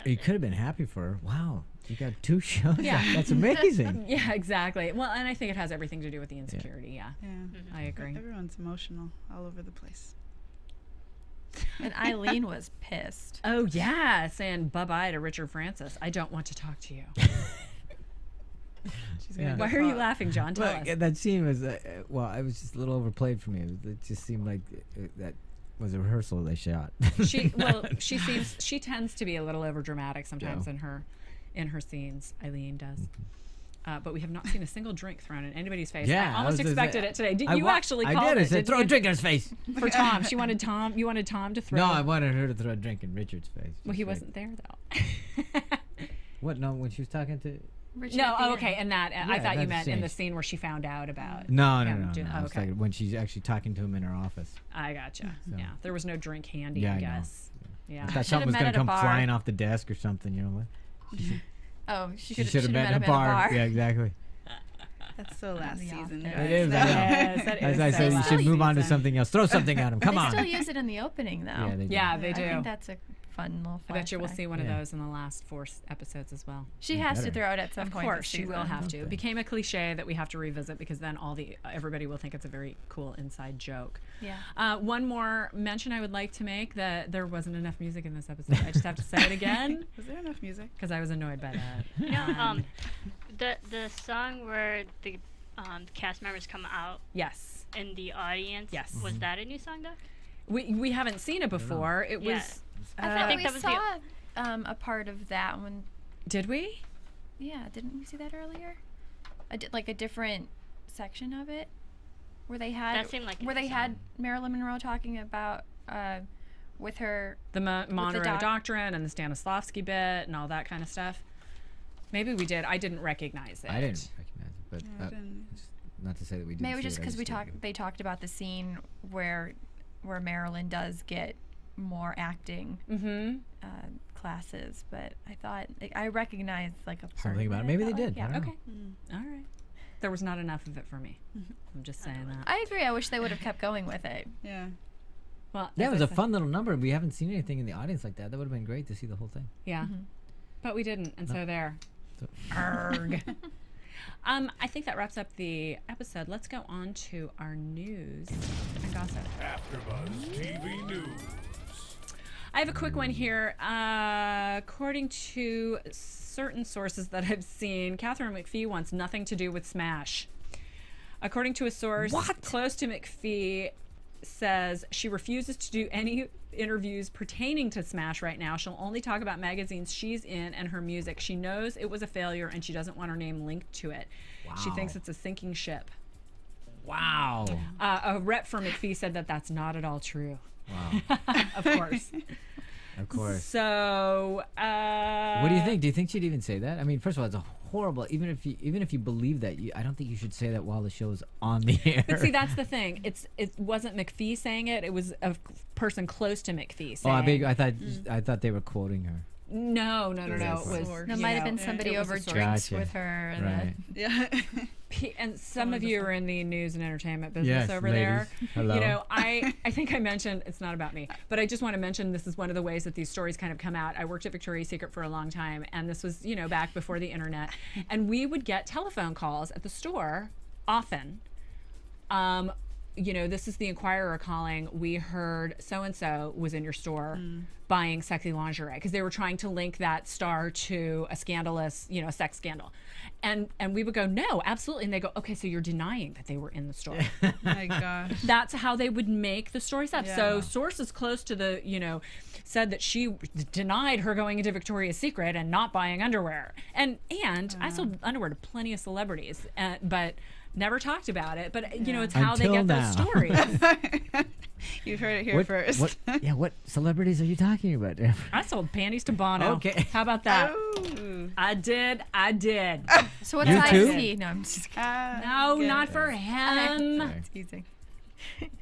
You could have been happy for her. Wow, you got 2 shows. Yeah, that's amazing. Yeah, exactly. Well, and I think it has everything to do with the insecurity. Yeah, I agree. Everyone's emotional all over the place. And Eileen was pissed. Oh yeah, saying bye-bye to Richard Francis. I don't want to talk to you. Why are you laughing, John? Tell us. That scene was, it was just a little overplayed for me. It just seemed like that was a rehearsal they shot. She tends to be a little overdramatic sometimes in her scenes. Eileen does. But we have not seen a single drink thrown in anybody's face. Yeah, I almost expected it today. Did you actually call I did. it? I said, throw a drink in his face. For Tom. You wanted Tom to throw. No, I wanted her to throw a drink in Richard's face. Well, he wasn't there, though. What? No, when she was talking to... Richard okay, and that, I thought you meant in the scene where she found out about No. okay. When she's actually talking to him in her office. I gotcha. So. Yeah, there was no drink handy, I guess. Yeah. I thought something was going to come flying off the desk or something, what? She should have met in a bar. Yeah, exactly. That's so last season. It is. As I said, you should move on to something else. Throw something at him. Come on. They still use it in the opening, though. Yeah, they do. I think that's a fun little I bet you we'll see one of those in the last 4 episodes as well. She has to throw it at some point. Of course, she will have to. It became a cliche that we have to revisit because then everybody will think it's a very cool inside joke. Yeah. One more mention I would like to make, that there wasn't enough music in this episode. I just have to say it again. Was there enough music? Because I was annoyed by that. No, the song where the cast members come out. Yes. In the audience. Yes. Was that a new song, though? We haven't seen it before. It was. I think we saw a part of that one. Did we? Yeah, didn't we see that earlier? Like a different section of it, where they had that seemed like had Marilyn Monroe talking about with her the Monroe Doctrine and the Stanislavski bit and all that kind of stuff. Maybe we did. I didn't recognize it. I didn't recognize it, but not to say that we didn't. Maybe just because they talked about the scene where Marilyn does get more acting classes, but I thought I recognized like a part something about it. Maybe they did. Yeah. Okay. All right. There was not enough of it for me. I'm just saying that. I agree. I wish they would have kept going with it. Yeah. Well, that was a fun little number. We haven't seen anything in the audience like that. That would have been great to see the whole thing. Yeah. But we didn't, and so there. Arg. I think that wraps up the episode. Let's go on to our news and gossip. AFTERBUZZ TV News. I have a quick one here. According to certain sources that I've seen, Catherine McPhee wants nothing to do with Smash. According to a source close to McPhee, says she refuses to do any interviews pertaining to Smash right now. She'll only talk about magazines she's in and her music. She knows it was a failure and she doesn't want her name linked to it. Wow. She thinks it's a sinking ship. Wow. A rep for McPhee said that that's not at all true. Wow. Of course. Of course. So, what do you think? Do you think she'd even say that? I mean, first of all, it's a horrible. Even if you believe that, I don't think you should say that while the show's on the air. But see, that's the thing. It wasn't McPhee saying it. It was a person close to McPhee saying. Oh, I thought they were quoting her. No. It might have been somebody over drinks with her. Right. Yeah. And some of you are in the news and entertainment business over there. Hello. I think I mentioned, it's not about me, but I just want to mention this is one of the ways that these stories kind of come out. I worked at Victoria's Secret for a long time, and this was, back before the internet. And we would get telephone calls at the store often this is the Inquirer calling. We heard so-and-so was in your store buying sexy lingerie, because they were trying to link that star to a scandalous, sex scandal. And we would go, no, absolutely. And they go, okay, so you're denying that they were in the store. Oh my gosh. That's how they would make the stories up. Yeah. So sources close to the, said that she denied her going into Victoria's Secret and not buying underwear. And I sold underwear to plenty of celebrities, but never talked about it. But, it's how they Until get now. those stories. You've heard it here first. What celebrities are you talking about? I sold panties to Bono. Okay. How about that? Oh. I did. So what You size too? is he? No, I'm just kidding. No, Good. not for him. Sorry. Teasing.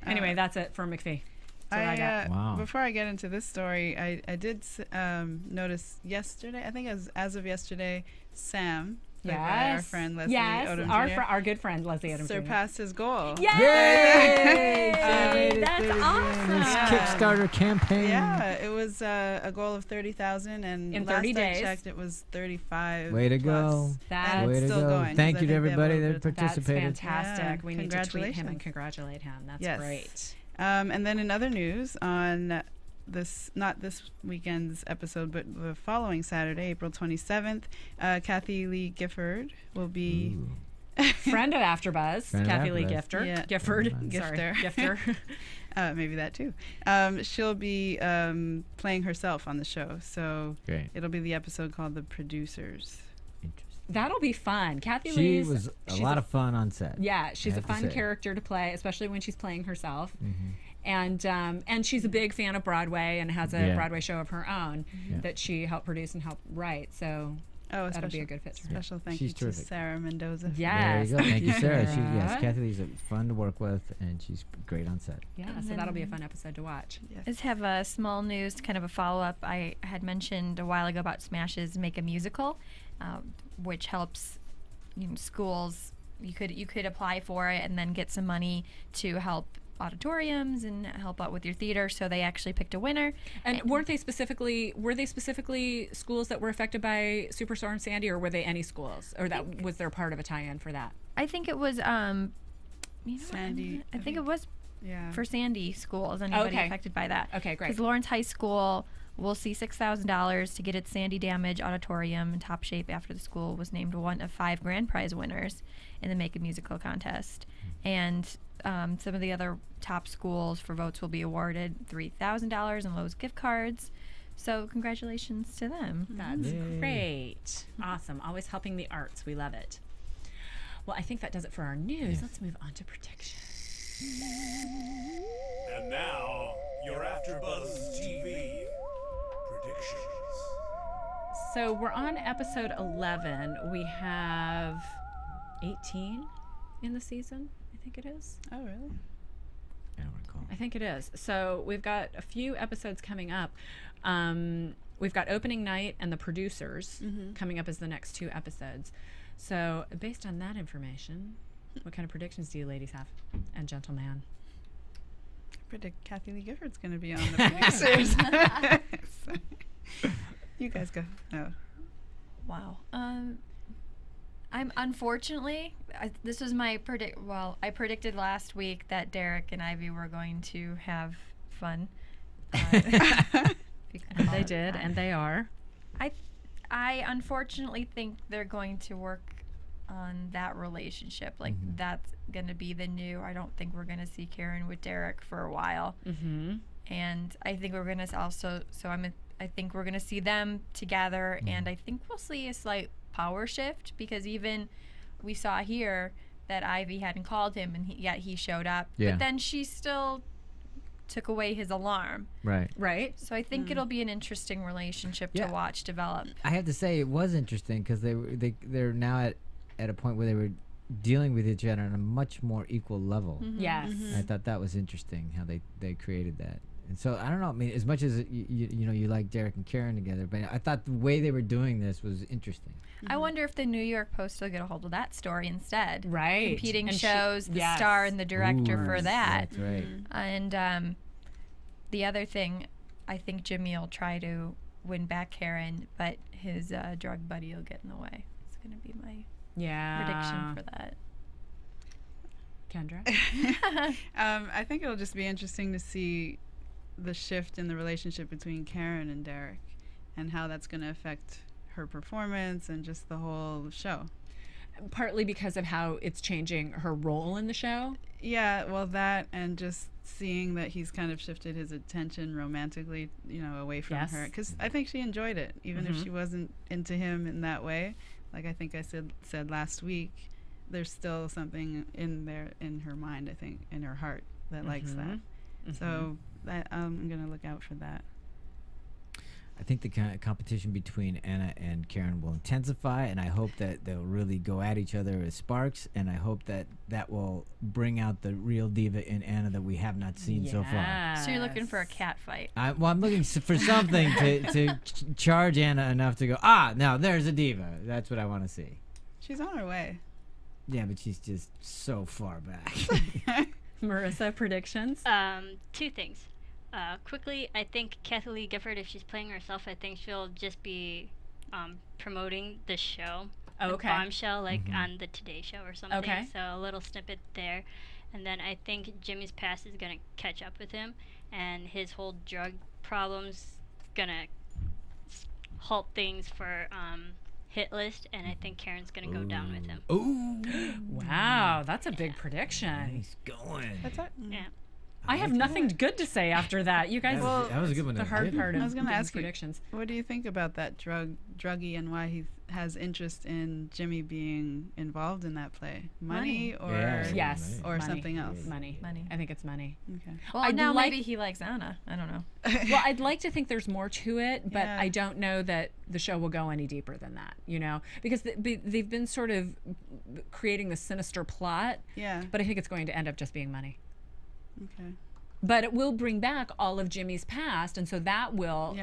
Anyway, that's it for McPhee. That's what I got. Wow. Before I get into this story, I did notice yesterday, I think as of yesterday, Sam, played by our friend Leslie Odom Jr., our good friend Leslie Odom Jr. surpassed his goal. Yay! That's awesome. This Kickstarter campaign. Yeah, it was a goal of 30,000, and In last 30 I days. checked, it was 35. Way to plus. go. That's And Way it's to still go. going. Thank 'cause you to I think they have a everybody little that bit of time. That's participated. fantastic. Yeah, We need to tweet him and congratulations. congratulate him. That's Yes. great. And then in other news, on not this weekend's episode, but the following Saturday, April 27th, Kathy Lee Gifford will be Ooh. Friend of AfterBuzz, Friend of Kathy Lee AfterBuzz. Gifford. Yeah. Gifford. Gifter. Gifter. maybe that too. She'll be playing herself on the show, so Great. it'll be the episode called The Producers. Interesting. That'll be fun. Kathy She Lee's was a she's lot of fun on set. Yeah, she's I a have to fun say. character to play, especially when she's playing herself. Mm-hmm. And she's a big fan of Broadway and has a Yeah. Broadway show of her own Yeah. that she helped produce and help write. So Oh, that'll be a special, good fit. special thank She's you terrific. to Sarah Mendoza. Yes. There you go. Thank you, Sarah. Sarah. Kathy Lee's fun to work with, and she's great on set. Yeah, And so that'll be a then- fun episode to watch. Yes. Let's have a small news, kind of a follow-up. I had mentioned a while ago about Smash's Make a Musical, which helps schools. You could apply for it and then get some money to help auditoriums and help out with your theater. So they actually picked a winner. And were they specifically schools that were affected by Superstorm Sandy, or were they any schools, or that was there part of a tie-in for that? I think it was Sandy, I think it was Yeah. for Sandy schools, anybody Okay. affected by that. Okay, great. Because Lawrence High School will see $6,000 to get its Sandy Damage Auditorium in top shape after the school was named one of 5 grand prize winners in the Make a Musical contest. And some of the other top schools for votes will be awarded $3,000 in Lowe's gift cards. So congratulations to them. That's Yay. great. Awesome. Always helping the arts. We love it. Well, I think that does it for our news. Yes. Let's move on to predictions. And now, your AfterBuzz TV predictions. So we're on episode 11. We have 18 in the season, I think it is. Oh, really? I don't recall. I think it is. So we've got a few episodes coming up. We've got opening night and the producers coming up as the next 2 episodes. So based on that information, what kind of predictions do you ladies have? And gentleman. I predict Kathy Lee Gifford's going to be on the producers. You guys go. No. Wow. I'm unfortunately, this was my I predicted last week that Derek and Ivy were going to have fun. And they did, and they are. I unfortunately think they're going to work on that relationship. Like that's going to be the new. I don't think we're going to see Karen with Derek for a while. Mm-hmm. And I think we're going to also. I think we're going to see them together, and I think we'll see a slight power shift because even we saw here that Ivy hadn't called him, and yet he showed up. Yeah. But then she still took away his alarm. Right. Right? So I think it'll be an interesting relationship Yeah. to watch develop. I have to say it was interesting because they're now at a point where they were dealing with each other on a much more equal level. Yes. And I thought that was interesting how they created that. And so I don't know. I mean, as much as you like Derek and Karen together, but I thought the way they were doing this was interesting. I wonder if the New York Post will get a hold of that story instead. Right. Competing And shows, the yes. star and the director Ooh, for that. That's right. And the other thing, I think Jimmy will try to win back Karen, but his drug buddy will get in the way. It's going to be my Yeah. prediction for that. Kendra? I think it'll just be interesting to see the shift in the relationship between Karen and Derek and how that's going to affect her performance and just the whole show. Partly because of how it's changing her role in the show. Yeah, well, that and just seeing that he's kind of shifted his attention romantically, away from her. Because I think she enjoyed it, even if she wasn't into him in that way. Like I think I said last week, there's still something in her mind, I think, in her heart that likes that. So I'm going to look out for that. I think the kind of competition between Anna and Karen will intensify, and I hope that they'll really go at each other as sparks, and I hope that will bring out the real diva in Anna that we have not seen so far. So you're looking for a cat fight? I'm looking for something to charge Anna enough to go, now there's a diva. That's what I want to see. She's on her way. Yeah, but she's just so far back. Marisa, predictions? Two things. Quickly, I think Kathy Lee Gifford, if she's playing herself, I think she'll just be promoting the show. Okay. Bombshell, like on the Today Show or something. Okay. So a little snippet there. And then I think Jimmy's past is going to catch up with him, and his whole drug problems going to halt things for Hit List, and I think Karen's going to go down with him. Ooh. Wow, that's a big prediction. Nice going. That's it. Yeah. I have nothing good to say after that. You guys, that was a good one. the hard part of I was going to doing ask you, predictions. what do you think about that druggie and why he has interest in Jimmy being involved in that play? Money or Yes. or Money. something else? Money. I think it's money. Okay. Well, I'd now like- maybe he likes Anna. I don't know. Well, I'd like to think there's more to it, but Yeah. I don't know that the show will go any deeper than that, because they've been sort of creating the sinister plot, Yeah. but I think it's going to end up just being money. Okay. But it will bring back all of Jimmy's past, and so that will,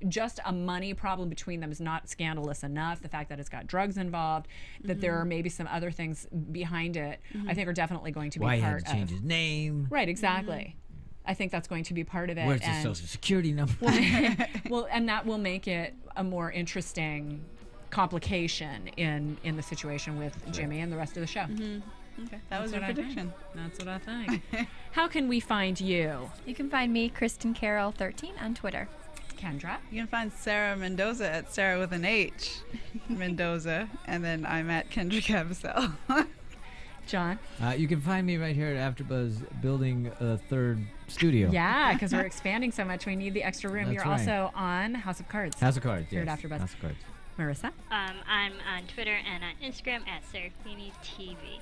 just a money problem between them is not scandalous enough. The fact that it's got drugs involved, that there are maybe some other things behind it, I think are definitely going to be Why he part had to change his name. Right, exactly. I think that's going to be part of it. Where's his social security number? Well, and that will make it a more interesting complication in the situation with Jimmy and the rest of the show. Okay. That was your prediction. That's what I think. How can we find you? You can find me, Kristin Carole 13 on Twitter. Kendra? You can find Sarah Mendoza at Sarah with an H, Mendoza, and then I'm at Kendra Kabasele. John? You can find me right here at AfterBuzz building a third studio. Yeah, because we're expanding so much, we need the extra room. That's You're right. also on House of Cards. House of Cards, Here yes. at AfterBuzz. House of Cards. Marisa? I'm on Twitter and on Instagram at Serafini TV.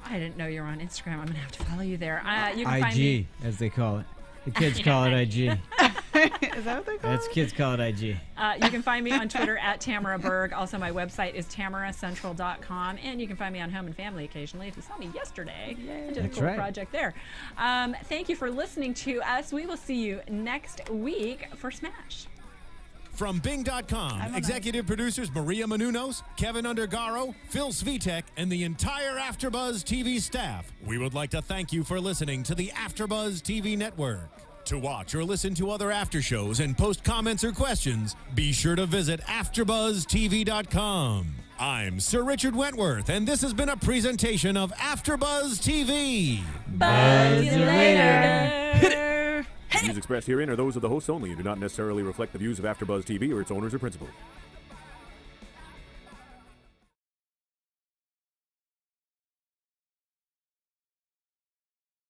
I didn't know you were on Instagram. I'm going to have to follow you there. You can find IG, me. as they call it. The kids call it IG. Is that what they call That's it? kids call it IG. You can find me on Twitter at Tamara Berg. Also, my website is tamaracentral.com. And you can find me on Home and Family occasionally. If you saw me yesterday, I did a That's cool right. project there. Thank you for listening to us. We will see you next week for Smash. From Bing.com, executive producers Maria Menounos, Kevin Undergaro, Phil Svitek, and the entire AfterBuzz TV staff, we would like to thank you for listening to the AfterBuzz TV network. To watch or listen to other after shows and post comments or questions, be sure to visit AfterBuzzTV.com. I'm Sir Richard Wentworth, and this has been a presentation of AfterBuzz TV. Buzz you later. The views expressed herein are those of the hosts only and do not necessarily reflect the views of AfterBuzz TV or its owners or principals.